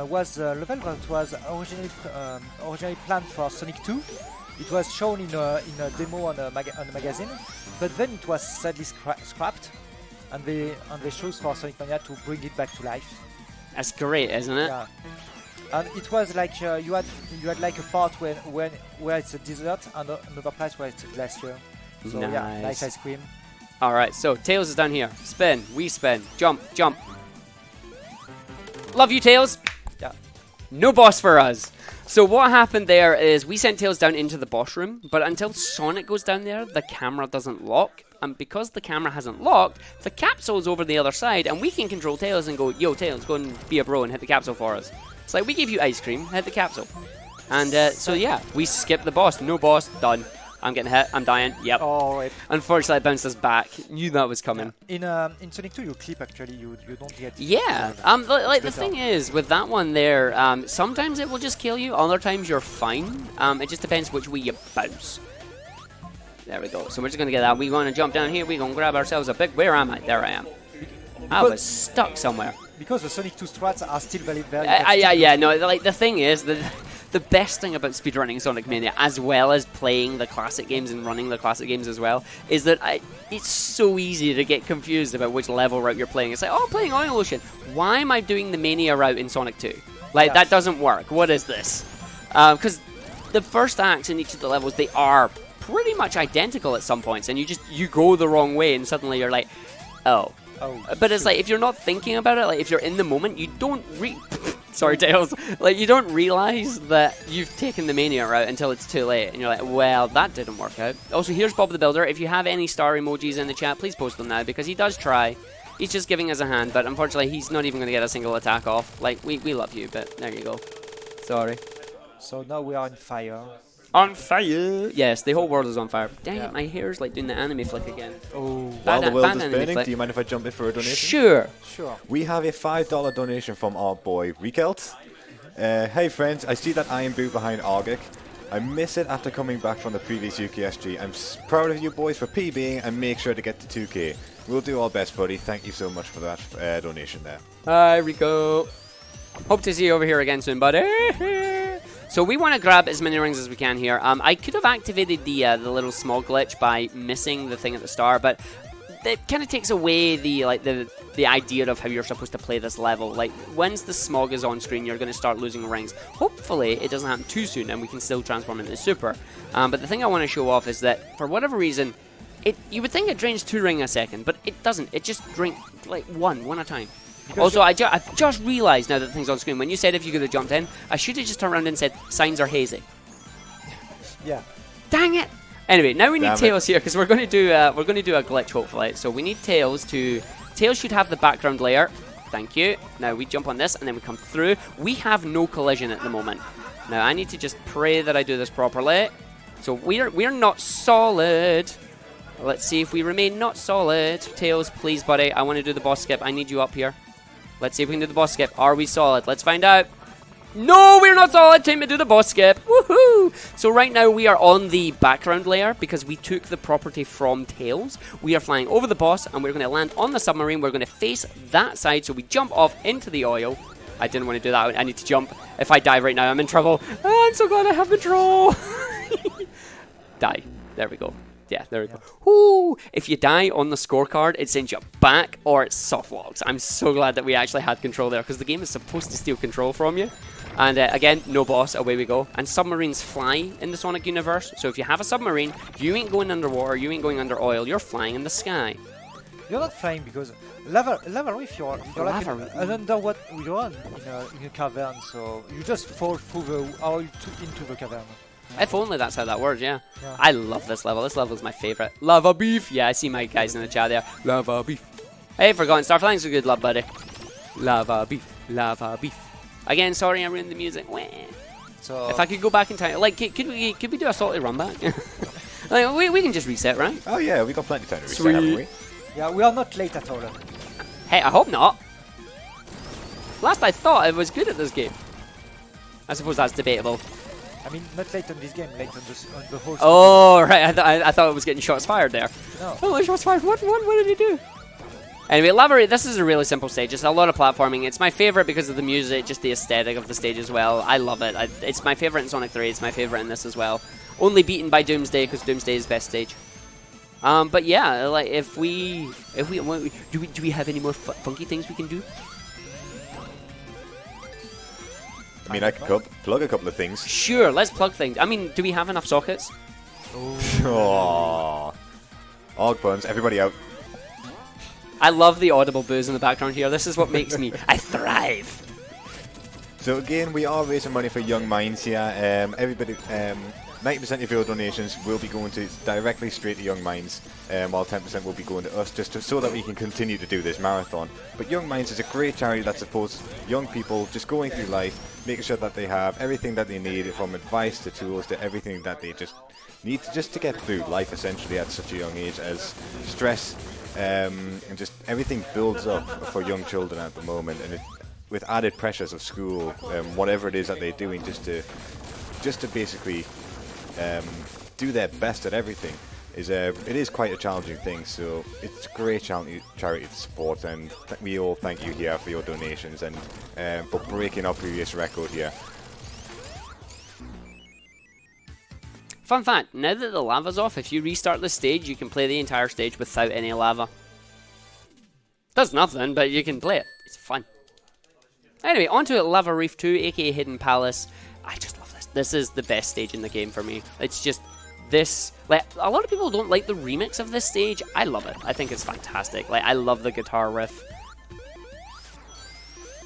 was a level that was originally planned for Sonic 2. It was shown in a demo on a magazine, but then it was sadly scrapped, and they chose for Sonic Mania to bring it back to life. That's great, isn't it? Yeah. And it was like you had like a part where it's a desert and another place where it's a glacier. So nice. Yeah, nice ice cream. Alright, so Tails is down here. Spin, we spin, jump, jump. Love you, Tails! Yeah. No boss for us. So what happened there is we sent Tails down into the boss room, but until Sonic goes down there, the camera doesn't lock. And because the camera hasn't locked, the capsule's over the other side, and we can control Tails and go, yo, Tails, go and be a bro and hit the capsule for us. It's like, we give you ice cream, hit the capsule. And so yeah, we skip the boss. No boss, done. I'm getting hit, I'm dying, yep. Oh, right. Unfortunately, it bounced us back. Knew that was coming. Yeah. In Sonic 2, you clip actually, you don't get... Yeah, like the thing is, with that one there, sometimes it will just kill you, other times you're fine. It just depends which way you bounce. There we go. So we're just going to get that. We're going to jump down here, we're going to grab ourselves a big... Where am I? There I am. I was stuck somewhere. Because the Sonic 2 strats are still valid. Yeah, no, like the thing is, the best thing about speedrunning Sonic Mania, as well as playing the classic games and running the classic games as well, is that it's so easy to get confused about which level route you're playing. It's like, oh, I'm playing Oil Ocean. Why am I doing the Mania route in Sonic 2? Like, that doesn't work. What is this? Because the first acts in each of the levels, they are pretty much identical at some points, and you go the wrong way, and suddenly you're like, oh. But it's like, if you're not thinking about it, like if you're in the moment, you don't Sorry, Tails. Like, you don't realize that you've taken the Mania route until it's too late. And you're like, well, that didn't work out. Also, here's Bob the Builder. If you have any star emojis in the chat, please post them now, because he does try. He's just giving us a hand, but unfortunately, he's not even going to get a single attack off. Like, we love you, but there you go. Sorry. So now we are on fire. On fire! Yes, the whole world is on fire. Dang it, my hair's like doing the anime flick again. Oh. While the world is anime burning, flick. do you mind if I jump in for a donation? Sure. Sure. We have a $5 donation from our boy Rekelt. Hey friends, I see that Iron Boot behind Argick. I miss it after coming back from the previous UKSG. I'm proud of you boys for PBing and make sure to get to 2K. We'll do our best, buddy. Thank you so much for that donation there. Hi, Rico. Hope to see you over here again soon, buddy. So we want to grab as many rings as we can here. I could have activated the little smog glitch by missing the thing at the start, but it kind of takes away the idea of how you're supposed to play this level. Like, once the smog is on screen, you're going to start losing rings. Hopefully, it doesn't happen too soon, and we can still transform into super. But the thing I want to show off is that, for whatever reason, you would think it drains 2 rings a second, but it doesn't. It just drains, like, one at a time. Also, I've just realised now that the thing's on screen. When you said if you could have jumped in, I should have just turned around and said, signs are hazy. Yeah. Dang it! Anyway, now we need Damn Tails here, because we're going to do a glitch, hopefully. So we need Tails to... Tails should have the background layer. Thank you. Now we jump on this, and then we come through. We have no collision at the moment. Now I need to just pray that I do this properly. So we're not solid. Let's see if we remain not solid. Tails, please, buddy. I want to do the boss skip. I need you up here. Let's see if we can do the boss skip. Are we solid? Let's find out. No, we're not solid. Time to do the boss skip. Woohoo! So right now we are on the background layer because we took the property from Tails. We are flying over the boss and we're going to land on the submarine. We're going to face that side, so we jump off into the oil. I didn't want to do that. I need to jump. If I die right now, I'm in trouble. Oh, I'm so glad I have the draw. Die. There we go. Yeah, there we go. Ooh, if you die on the scorecard, it sends you back or it soft locks. I'm so glad that we actually had control there, because the game is supposed to steal control from you. And again, no boss, away we go. And submarines fly in the Sonic universe. So if you have a submarine, you ain't going underwater, you ain't going under oil, you're flying in the sky. You're not flying because lava reef, you're like an underwater run in a cavern, so you just fall through the oil into the cavern. If only that's how that works, yeah. I love this level. This level is my favorite. Lava beef. Yeah, I see my guys in the chat there. Lava beef. Hey, Forgotten Star, flying's a good love, buddy. Lava beef. Lava beef. Again, sorry I ruined the music. So if I could go back in time, like, could we do a salty run back? Like, we can just reset, right? Oh yeah, we got plenty of time to reset, haven't we? Yeah, we are not late at all. Hey, I hope not. Last I thought I was good at this game. I suppose that's debatable. I mean, not late on this game, late on the whole. Oh, right. I thought it was getting shots fired there. No. Oh, shots fired. What did he do? Anyway, Lava, this is a really simple stage. It's a lot of platforming. It's my favorite because of the music, just the aesthetic of the stage as well. I love it. It's my favorite in Sonic 3. It's my favorite in this as well. Only beaten by Doomsday, because Doomsday is best stage. But yeah, like do we have any more funky things we can do? I mean, I could plug a couple of things. Sure, let's plug things. I mean, do we have enough sockets? Oh. Org buns, everybody out. I love the audible boos in the background here. This is what makes me... I thrive. So again, we are raising money for Young Minds here. Everybody, 90% of your donations will be going to directly straight to Young Minds, while 10% will be going to us, just so that we can continue to do this marathon. But Young Minds is a great charity that supports young people just going through life, making sure that they have everything that they need, from advice to tools to everything that they just need to get through life, essentially, at such a young age, as stress and just everything builds up for young children at the moment, and with added pressures of school, whatever it is that they're doing, just to basically do their best at everything, it is quite a challenging thing. So it's a great charity to support, and we all thank you here for your donations and for breaking our previous record here. Fun fact, now that the lava's off, if you restart the stage, you can play the entire stage without any lava. Does nothing, but you can play it. It's fun. Anyway, on to Lava Reef 2, aka Hidden Palace. I just love this. This is the best stage in the game for me. It's just this, like, a lot of people don't like the remix of this stage. I love it. I think it's fantastic. Like, I love the guitar riff.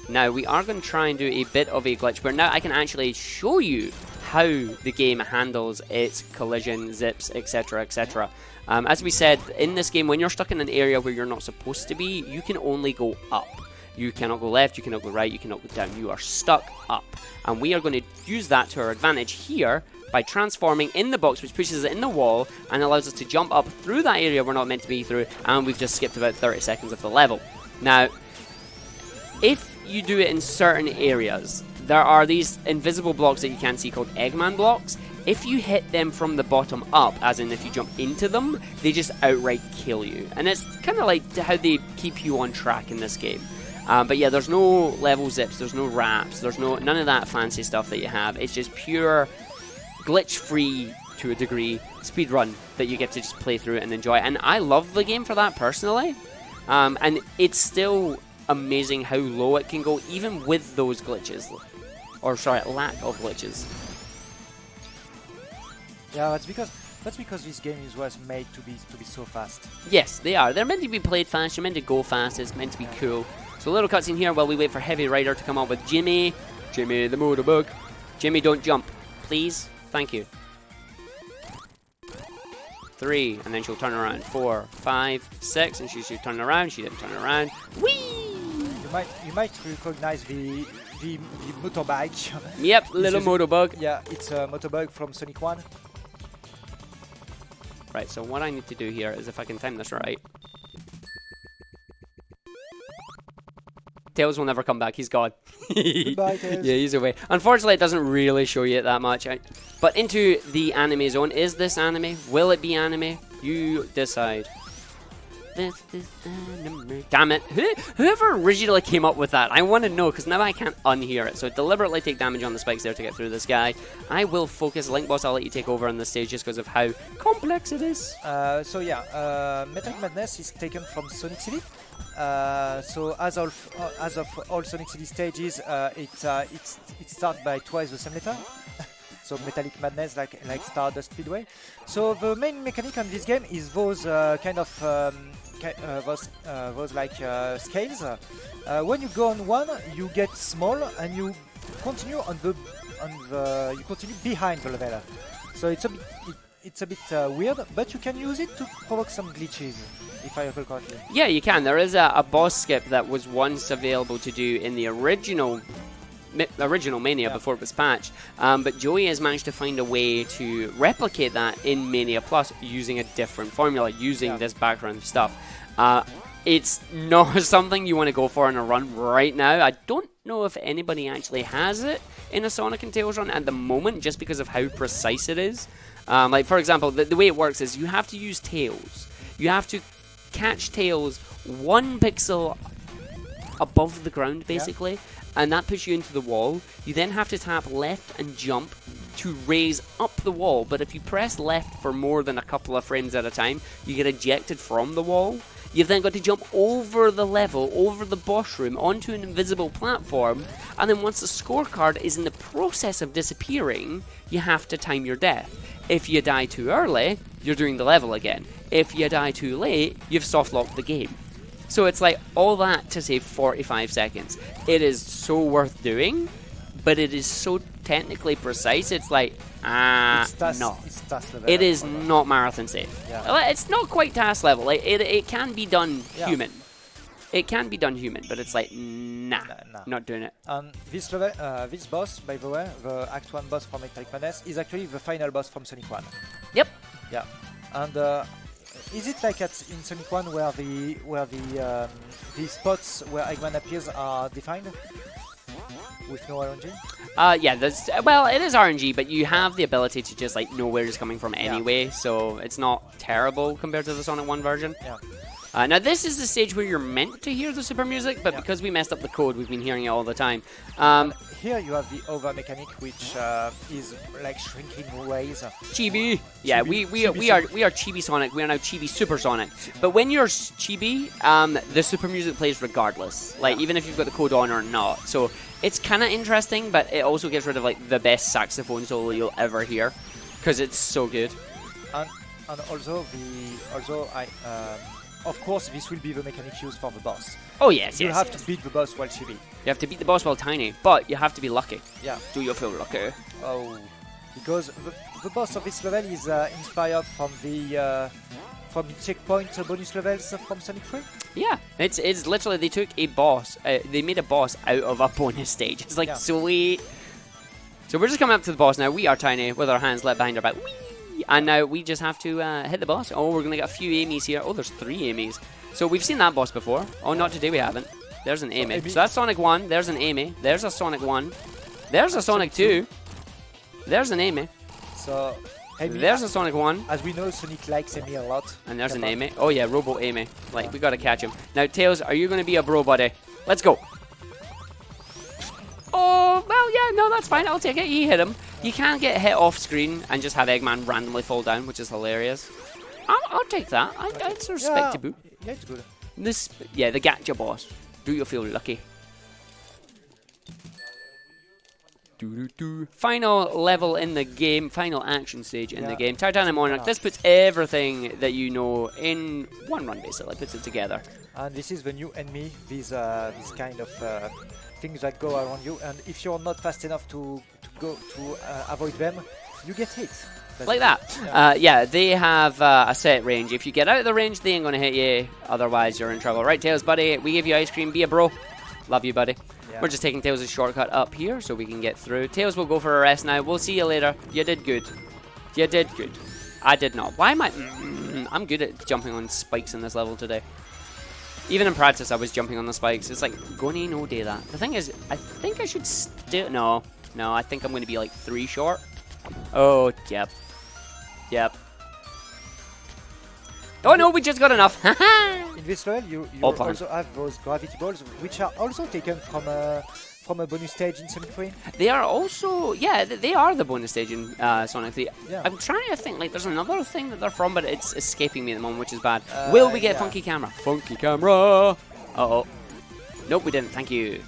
Now, we are going to try and do a bit of a glitch where now I can actually show you how the game handles its collision, zips, etc, etc. As we said, in this game, when you're stuck in an area where you're not supposed to be, you can only go up. You cannot go left, you cannot go right, you cannot go down. You are stuck up. And we are going to use that to our advantage here by transforming in the box, which pushes it in the wall and allows us to jump up through that area we're not meant to be through, and we've just skipped about 30 seconds of the level. Now, if you do it in certain areas, there are these invisible blocks that you can see called Eggman blocks. If you hit them from the bottom up, as in if you jump into them, they just outright kill you. And it's kind of like how they keep you on track in this game. But yeah, there's no level zips, there's no wraps, there's none of that fancy stuff that you have. It's just pure glitch-free, to a degree, speedrun that you get to just play through it and enjoy. And I love the game for that personally. And it's still amazing how low it can go, even with those glitches. Or sorry, lack of glitches. Yeah, that's because this game was made to be so fast. Yes, they are. They're meant to be played fast. You're meant to go fast. It's meant to be cool. So a little cutscene here while we wait for Heavy Rider to come up with Jimmy. Jimmy the motorbug. Jimmy, don't jump, please. Thank you. 3, and then she'll turn around. 4, 5, 6, and she should turn around. She didn't turn around. Whee! You might recognize the motorbike. Yep, little motorbug. Yeah, it's a motorbug from Sonic 1. Right, so what I need to do here is, if I can time this right. Tails will never come back, he's gone. Goodbye, Tails. Yeah, he's away. Unfortunately, it doesn't really show you it that much. But into the anime zone. Is this anime? Will it be anime? You decide. This is anime. Damn it. Whoever originally came up with that, I want to know, because now I can't unhear it. So deliberately take damage on the spikes there to get through this guy. I will focus. Link Boss, I'll let you take over on this stage just because of how complex it is. So yeah, Metallic Madness is taken from Sonic CD. So as of all Sonic CD stages, it starts by twice the same letter. So Metallic Madness, like Stardust Speedway. So the main mechanic on this game is those kind of those scales. When you go on one, you get small, and you continue you continue behind the level. So it's a bit weird, but you can use it to provoke some glitches, if I recall correctly. Yeah, you can. There is a boss skip that was once available to do in the original Mania before it was patched, but Joey has managed to find a way to replicate that in Mania Plus using a different formula, using this background stuff. It's not something you want to go for in a run right now. I don't know if anybody actually has it in a Sonic and Tails run at the moment, just because of how precise it is. Like, for example, the way it works is you have to use Tails. You have to catch Tails 1 pixel above the ground, basically, and that puts you into the wall. You then have to tap left and jump to raise up the wall, but if you press left for more than a couple of frames at a time, you get ejected from the wall. You've then got to jump over the level, over the boss room, onto an invisible platform, and then once the scorecard is in the process of disappearing, you have to time your death. If you die too early, you're doing the level again. If you die too late, you've soft-locked the game. So it's like all that to save 45 seconds. It is so worth doing, but it is so technically precise. It's like, no. It is not marathon safe. Yeah. It's not quite task level. Like, it can be done human. It can be done human, but it's like, nah. Not doing it. This level, this boss, by the way, the Act 1 boss from Metallic Madness, is actually the final boss from Sonic 1. Yep. Yeah. And is it like in Sonic 1 where the spots where Eggman appears are defined with no RNG? Yeah, well, it is RNG, but you have the ability to just like know where it's coming from anyway, so it's not terrible compared to the Sonic 1 version. Yeah. Now this is the stage where you're meant to hear the super music, but because we messed up the code, we've been hearing it all the time. Here you have the over mechanic, which is like shrinking ways. Chibi. Yeah, we are Chibi Sonic. We are now Chibi Super Sonic. But when you're Chibi, the super music plays regardless. Like even if you've got the code on or not. So it's kind of interesting, but it also gets rid of like the best saxophone solo you'll ever hear, because it's so good. And also of course, this will be the mechanic used for the boss. Oh yes, You yes, have yes. to beat the boss while chibi. You have to beat the boss while tiny, but you have to be lucky. Yeah. Do you feel lucky? Oh, because the boss of this level is inspired from the checkpoint bonus levels from Sonic 3. Yeah, it's literally they took a boss, they made a boss out of a bonus stage. It's like sweet. So we're just coming up to the boss now. We are tiny with our hands left behind our back. Whee! And now we just have to hit the boss. Oh, we're gonna get a few Amy's here. Oh, there's 3 Amy's. So we've seen that boss before. Oh, not today we haven't. There's an Amy. So that's Sonic 1. There's an Amy. There's a Sonic 1. There's a Sonic 2. There's an Amy. So Amy, there's a Sonic 1. As we know, Sonic likes Amy a lot. And there's an Amy. Oh yeah, Robo Amy. Like, we gotta catch him. Now, Tails, are you gonna be a bro, buddy? Let's go. Oh, well, yeah, no, that's fine. I'll take it. You hit him. You can get hit off screen and just have Eggman randomly fall down, which is hilarious. I'll take that. It's a respectable. Yeah, it's good. Yeah, the Gacha boss. Do you feel lucky? Final level in the game, final action stage in the game. Titanium Monarch. This puts everything that you know in one run, basically. Puts it together. And this is the new enemy. These kind of things that go around you, and if you're not fast enough to avoid them, you get hit. Like that. Yeah, they have a set range. If you get out of the range, they ain't gonna hit you. Otherwise, you're in trouble. Right, Tails, buddy. We give you ice cream. Be a bro. Love you, buddy. Yeah. We're just taking Tails' shortcut up here so we can get through. Tails will go for a rest now. We'll see you later. You did good. You did good. I did not. Why am I... I'm good at jumping on spikes in this level today. Even in practice, I was jumping on the spikes. It's like, gonna no do that. The thing is, I think I should still... No, I think I'm going to be like 3 short. Oh, yep. Yep. Oh no, we just got enough. In this level, you also have those gravity balls, which are also taken from a bonus stage in Sonic 3. They are also, yeah, they are the bonus stage in Sonic 3. Yeah. I'm trying to think, like, there's another thing that they're from, but it's escaping me at the moment, which is bad. Will we get Funky Camera? Funky Camera! Uh-oh. Nope, we didn't, thank you.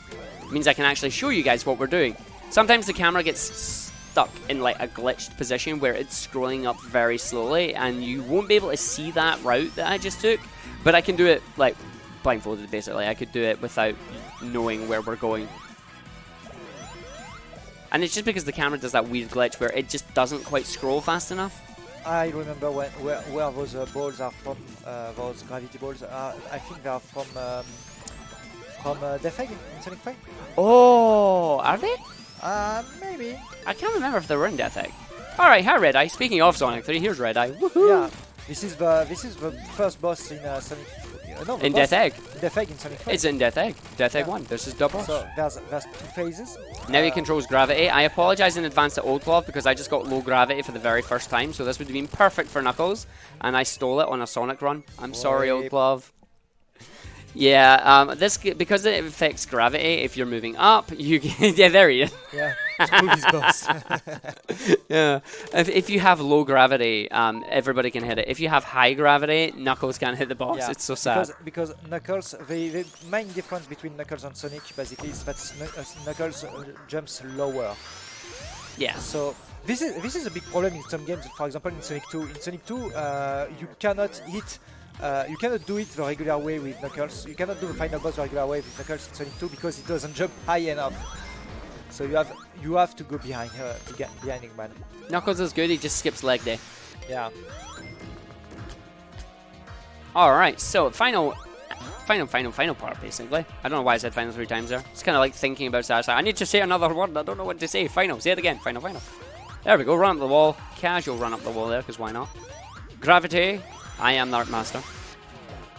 It means I can actually show you guys what we're doing. Sometimes the camera gets stuck in like a glitched position where it's scrolling up very slowly and you won't be able to see that route that I just took, but I can do it like blindfolded basically. I could do it without knowing where we're going. And it's just because the camera does that weird glitch where it just doesn't quite scroll fast enough. I remember where those balls are from, those gravity balls. I think they are from Death Egg in Sonic 3. Oh, are they? Maybe. I can't remember if they were in Death Egg. Alright, hi Red Eye. Speaking of Sonic 3, here's Red Eye. Woohoo! Yeah, this is the first boss in Sonic. In Death Egg. Death Egg in Sonic 3. It's in Death Egg. Death Egg 1. This is double. So there's 2 phases. Now he controls gravity. I apologize in advance to Old Glove because I just got low gravity for the very first time, so this would have been perfect for Knuckles, and I stole it on a Sonic run. I'm sorry, Old Glove. Yeah, because it affects gravity. If you're moving up, you can, yeah, there he is. Yeah, it's boss. Yeah, if you have low gravity, everybody can hit it. If you have high gravity, Knuckles can't hit the boss. Yeah, it's so sad. Because Knuckles, the main difference between Knuckles and Sonic basically is that Knuckles jumps lower. Yeah. So this is a big problem in some games. For example, in Sonic 2. In Sonic 2, you cannot hit. You cannot do it the regular way with Knuckles. You cannot do the final boss the regular way with Knuckles in Sonic 2 because it doesn't jump high enough. So you have to go behind her, behind Eggman. Knuckles is good. He just skips leg day. Yeah. All right. So final part basically. I don't know why I said final 3 times there. It's kind of like thinking about that. I need to say another word. I don't know what to say. Final. Say it again. Final. There we go. Run up the wall. Casual run up the wall there because why not? Gravity. I am the Art Master.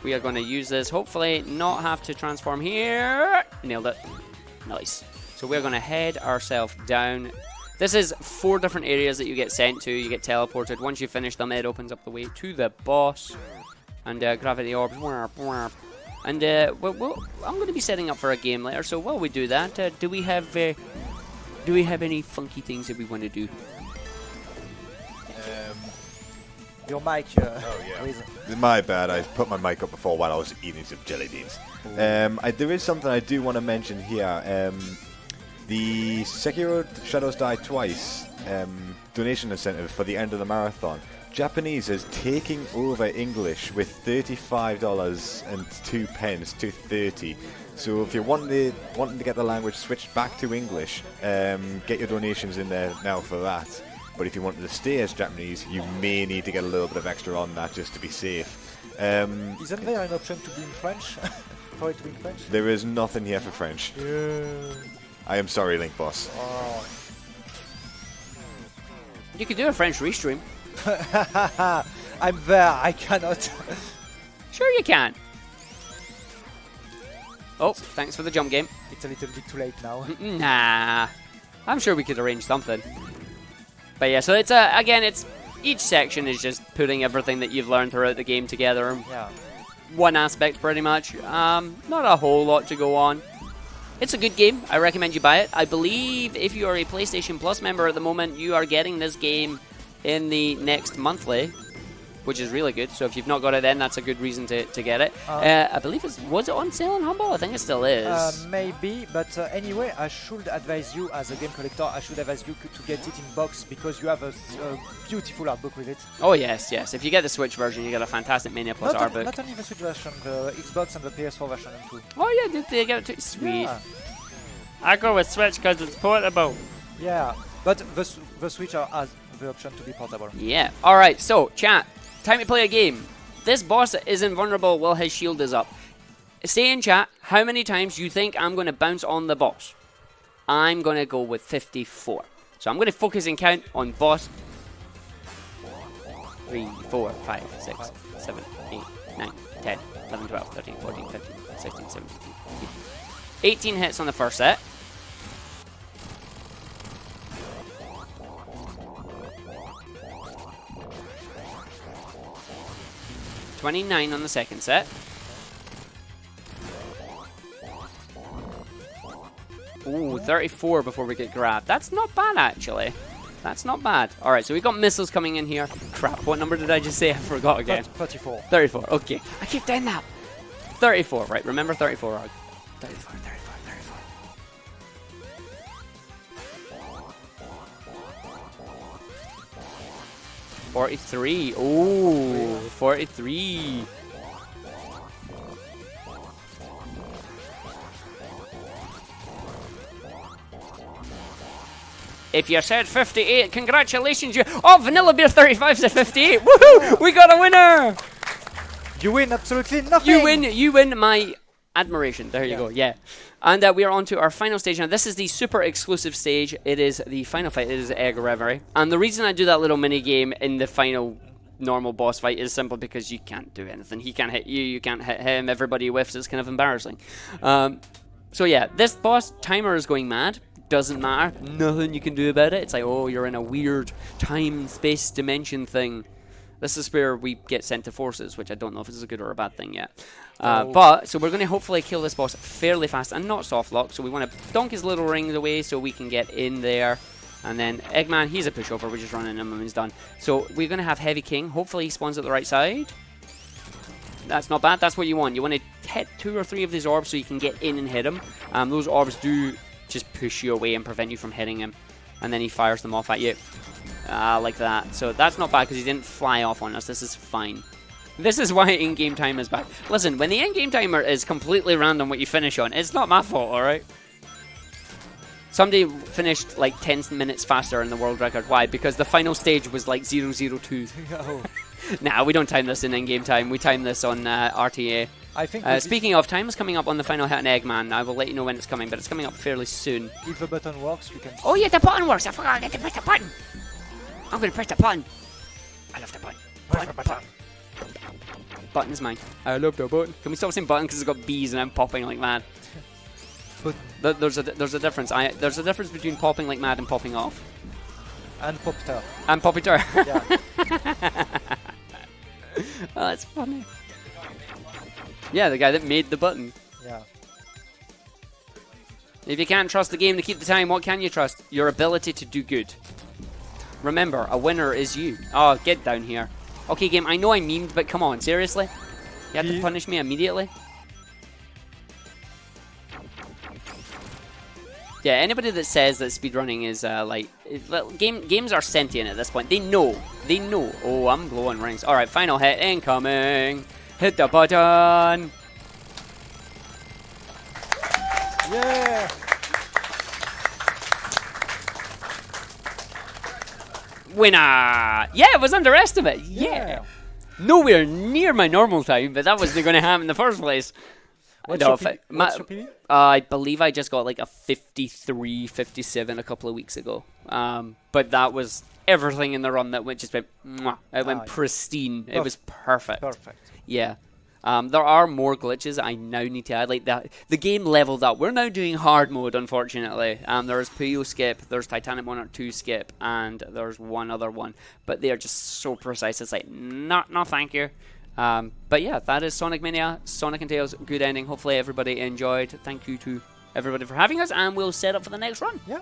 We are going to use this, hopefully not have to transform here. Nailed it. Nice. So we're going to head ourselves down. This is 4 different areas that you get sent to. You get teleported. Once you finish them, it opens up the way to the boss. And gravity orbs. And I'm going to be setting up for a game later. So while we do that, do we have any funky things that we want to do? Your mic. Oh yeah. My bad. I put my mic up before while I was eating some jelly beans. There is something I do want to mention here. The Sekiro Shadows Die Twice donation incentive for the end of the marathon. Japanese is taking over English with $35.02 to 30. So if you're wanting to get the language switched back to English, get your donations in there now for that. But if you wanted to stay as Japanese, you may need to get a little bit of extra on that just to be safe. Isn't there an option to be in French? For it to be in French? There is nothing here for French. Yeah. I am sorry, Link Boss. Oh. You could do a French restream. I'm there, I cannot. Sure you can. Oh, thanks for the jump game. It's a little bit too late now. Nah. I'm sure we could arrange something. But yeah, so it's again, it's each section is just putting everything that you've learned throughout the game together. Yeah. One aspect pretty much. Not a whole lot to go on. It's a good game. I recommend you buy it. I believe if you are a PlayStation Plus member at the moment, you are getting this game in the next monthly, which is really good. So if you've not got it then, that's a good reason to get it. I believe was it on sale on Humble? I think it still is. Maybe, but anyway, I should advise you as a game collector, I should advise you to get it in box because you have a beautiful art book with it. Oh yes, yes. If you get the Switch version, you get a fantastic Mania Plus art book. Not only the Switch version, the Xbox and the PS4 version too. Oh yeah, did they get it too? Sweet. Yeah. I go with Switch because it's portable. Yeah, but the Switch has the option to be portable. Yeah. All right. So chat. Time to play a game. This boss is invulnerable while his shield is up. Say in chat how many times you think I'm going to bounce on the boss. I'm going to go with 54. So I'm going to focus and count on boss. 3, 4, 5, 6, 7, 8, 9, 10, 11, 12, 13, 14, 15, 16, 17, 18 hits on the first set. 29 on the second set. Ooh, 34 before we get grabbed. That's not bad, actually. That's not bad. All right, so we got missiles coming in here. Crap, what number did I just say? I forgot again. 34. 34, okay. I keep doing that. 34, right. Remember 34, Arg. 34, 34, 34. 43. Ooh, 43. If you said 58, congratulations, you. Oh, Vanilla Beer 35 to 58. Woohoo! We got a winner! You win absolutely nothing! You win my admiration. There you go, yeah. And we are on to our final stage now. This is the super exclusive stage. It is the final fight. It is Egg Reverie. And the reason I do that little mini game in the final normal boss fight is simple because you can't do anything. He can't hit you, you can't hit him. Everybody whiffs. It's kind of embarrassing. So yeah, this boss timer is going mad. Doesn't matter. Nothing you can do about it. It's like, oh, you're in a weird time, space, dimension thing. This is where we get sent to forces, which I don't know if this is a good or a bad thing yet. But, so we're going to hopefully kill this boss fairly fast and not soft lock. So we want to donk his little rings away so we can get in there. And then Eggman, he's a pushover. We're just running him and he's done. So we're going to have Heavy King. Hopefully he spawns at the right side. That's not bad. That's what you want. You want to hit 2 or 3 of these orbs so you can get in and hit him. Those orbs do just push you away and prevent you from hitting him. And then he fires them off at you. Like that. So that's not bad because he didn't fly off on us. This is fine. This is why in-game time is bad. Listen, when the in-game timer is completely random what you finish on, it's not my fault, alright? Somebody finished like 10 minutes faster in the world record. Why? Because the final stage was like 002. Oh. Nah, we don't time this in in-game time. We time this on RTA. I think speaking of, time is coming up on the final hit on Eggman. I will let you know when it's coming, but it's coming up fairly soon. if the button works, we can... Oh yeah, the button works. I forgot I get to press the button. I'm going to press the button. I love the button. Button. Button is mine. I love the button. Can we stop saying button because it's got bees and I'm popping like mad? But there's a difference. There's a difference between popping like mad and popping off. and Popter. And Poppitor. Yeah. Oh, that's funny. Yeah, the guy that made the button. Yeah. If you can't trust the game to keep the time, what can you trust? Your ability to do good. Remember, a winner is you. Oh, get down here. Okay, game, I know I memed, but come on, seriously? You have to punish me immediately? Yeah, anybody that says that speedrunning is games are sentient at this point. They know. They know. Oh, I'm glowing rings. All right, final hit incoming. Hit the button. Yeah. Winner. Yeah, it was underestimate. Yeah. Nowhere near my normal time, but that wasn't going to happen in the first place. What's your PB? I believe I just got like a 53, 57 a couple of weeks ago. But that was everything in the run that went mwah. It went pristine. It was perfect. Perfect. Yeah. There are more glitches I now need to add. Like the game leveled up. We're now doing hard mode, unfortunately. There's Puyo skip, there's Titanic 1 or 2 skip, and there's one other one. But they are just so precise. It's like, no, thank you. But yeah, that is Sonic Mania, Sonic and Tails, good ending. Hopefully everybody enjoyed. Thank you to everybody for having us, and we'll set up for the next run. Yeah.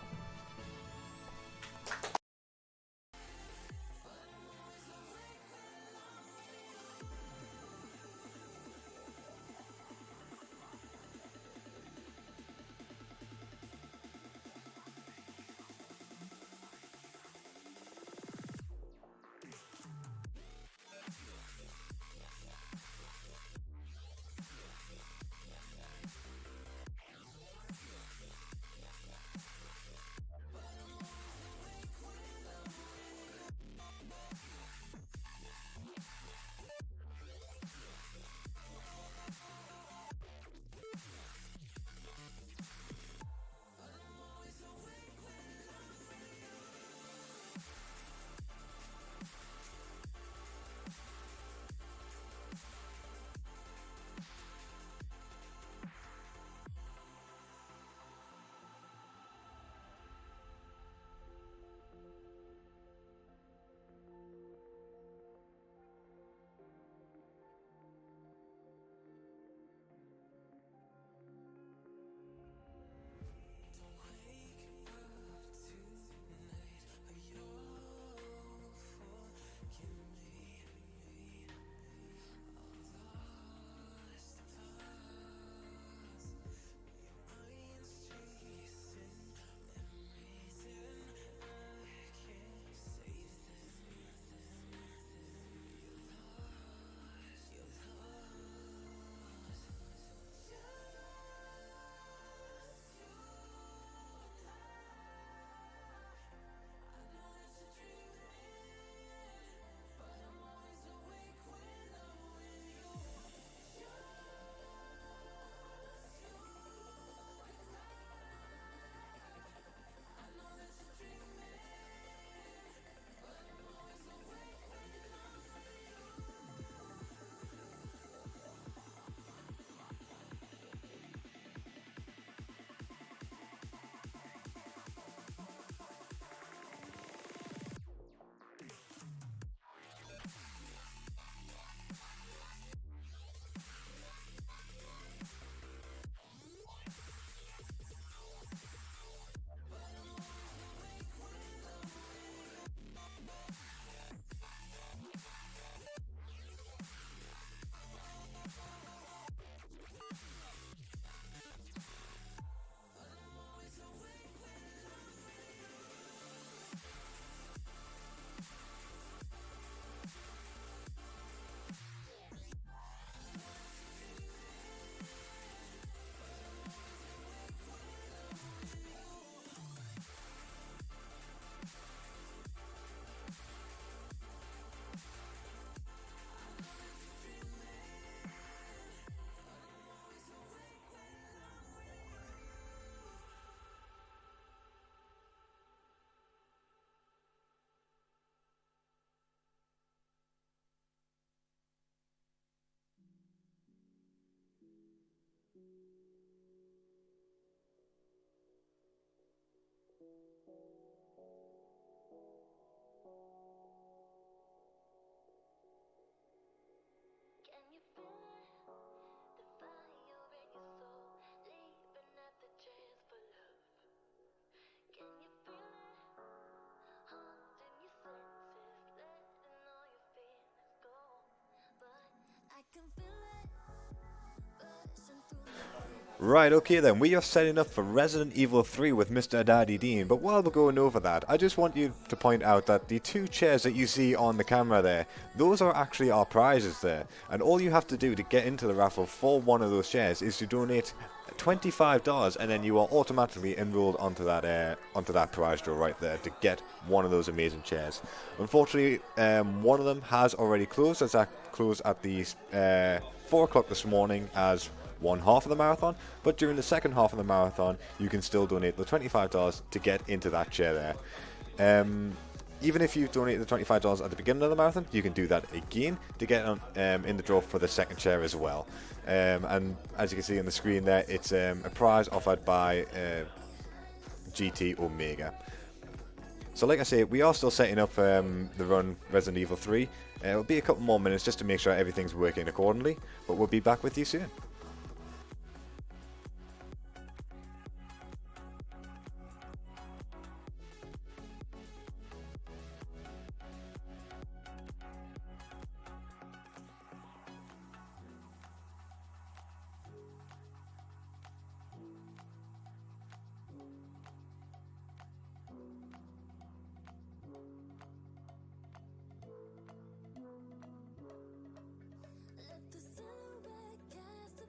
Right, okay then, we are setting up for Resident Evil 3 with Mr. Daddy Dean, but while we're going over that, I just want you to point out that the 2 chairs that you see on the camera there, those are actually our prizes there, and all you have to do to get into the raffle for one of those chairs is to donate $25, and then you are automatically enrolled onto that prize draw right there to get one of those amazing chairs. Unfortunately, one of them has already closed, as that closed at the 4 o'clock this morning as one half of the marathon, but during the second half of the marathon you can still donate the $25 to get into that chair there. Even if you donate the $25 at the beginning of the marathon, you can do that again to get on, in the draw for the second chair as well. And as you can see on the screen there, it's a prize offered by GT Omega. So like I say, we are still setting up the run Resident Evil 3. It'll be a couple more minutes just to make sure everything's working accordingly, but we'll be back with you soon. Let the silhouette cast a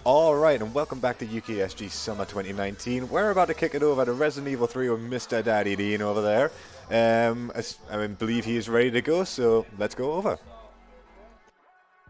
Alright, and welcome back to UKSG Summer 2019. We're about to kick it over to Resident Evil 3 with Mr. Daddy Dean over there. I believe he is ready to go, so let's go over.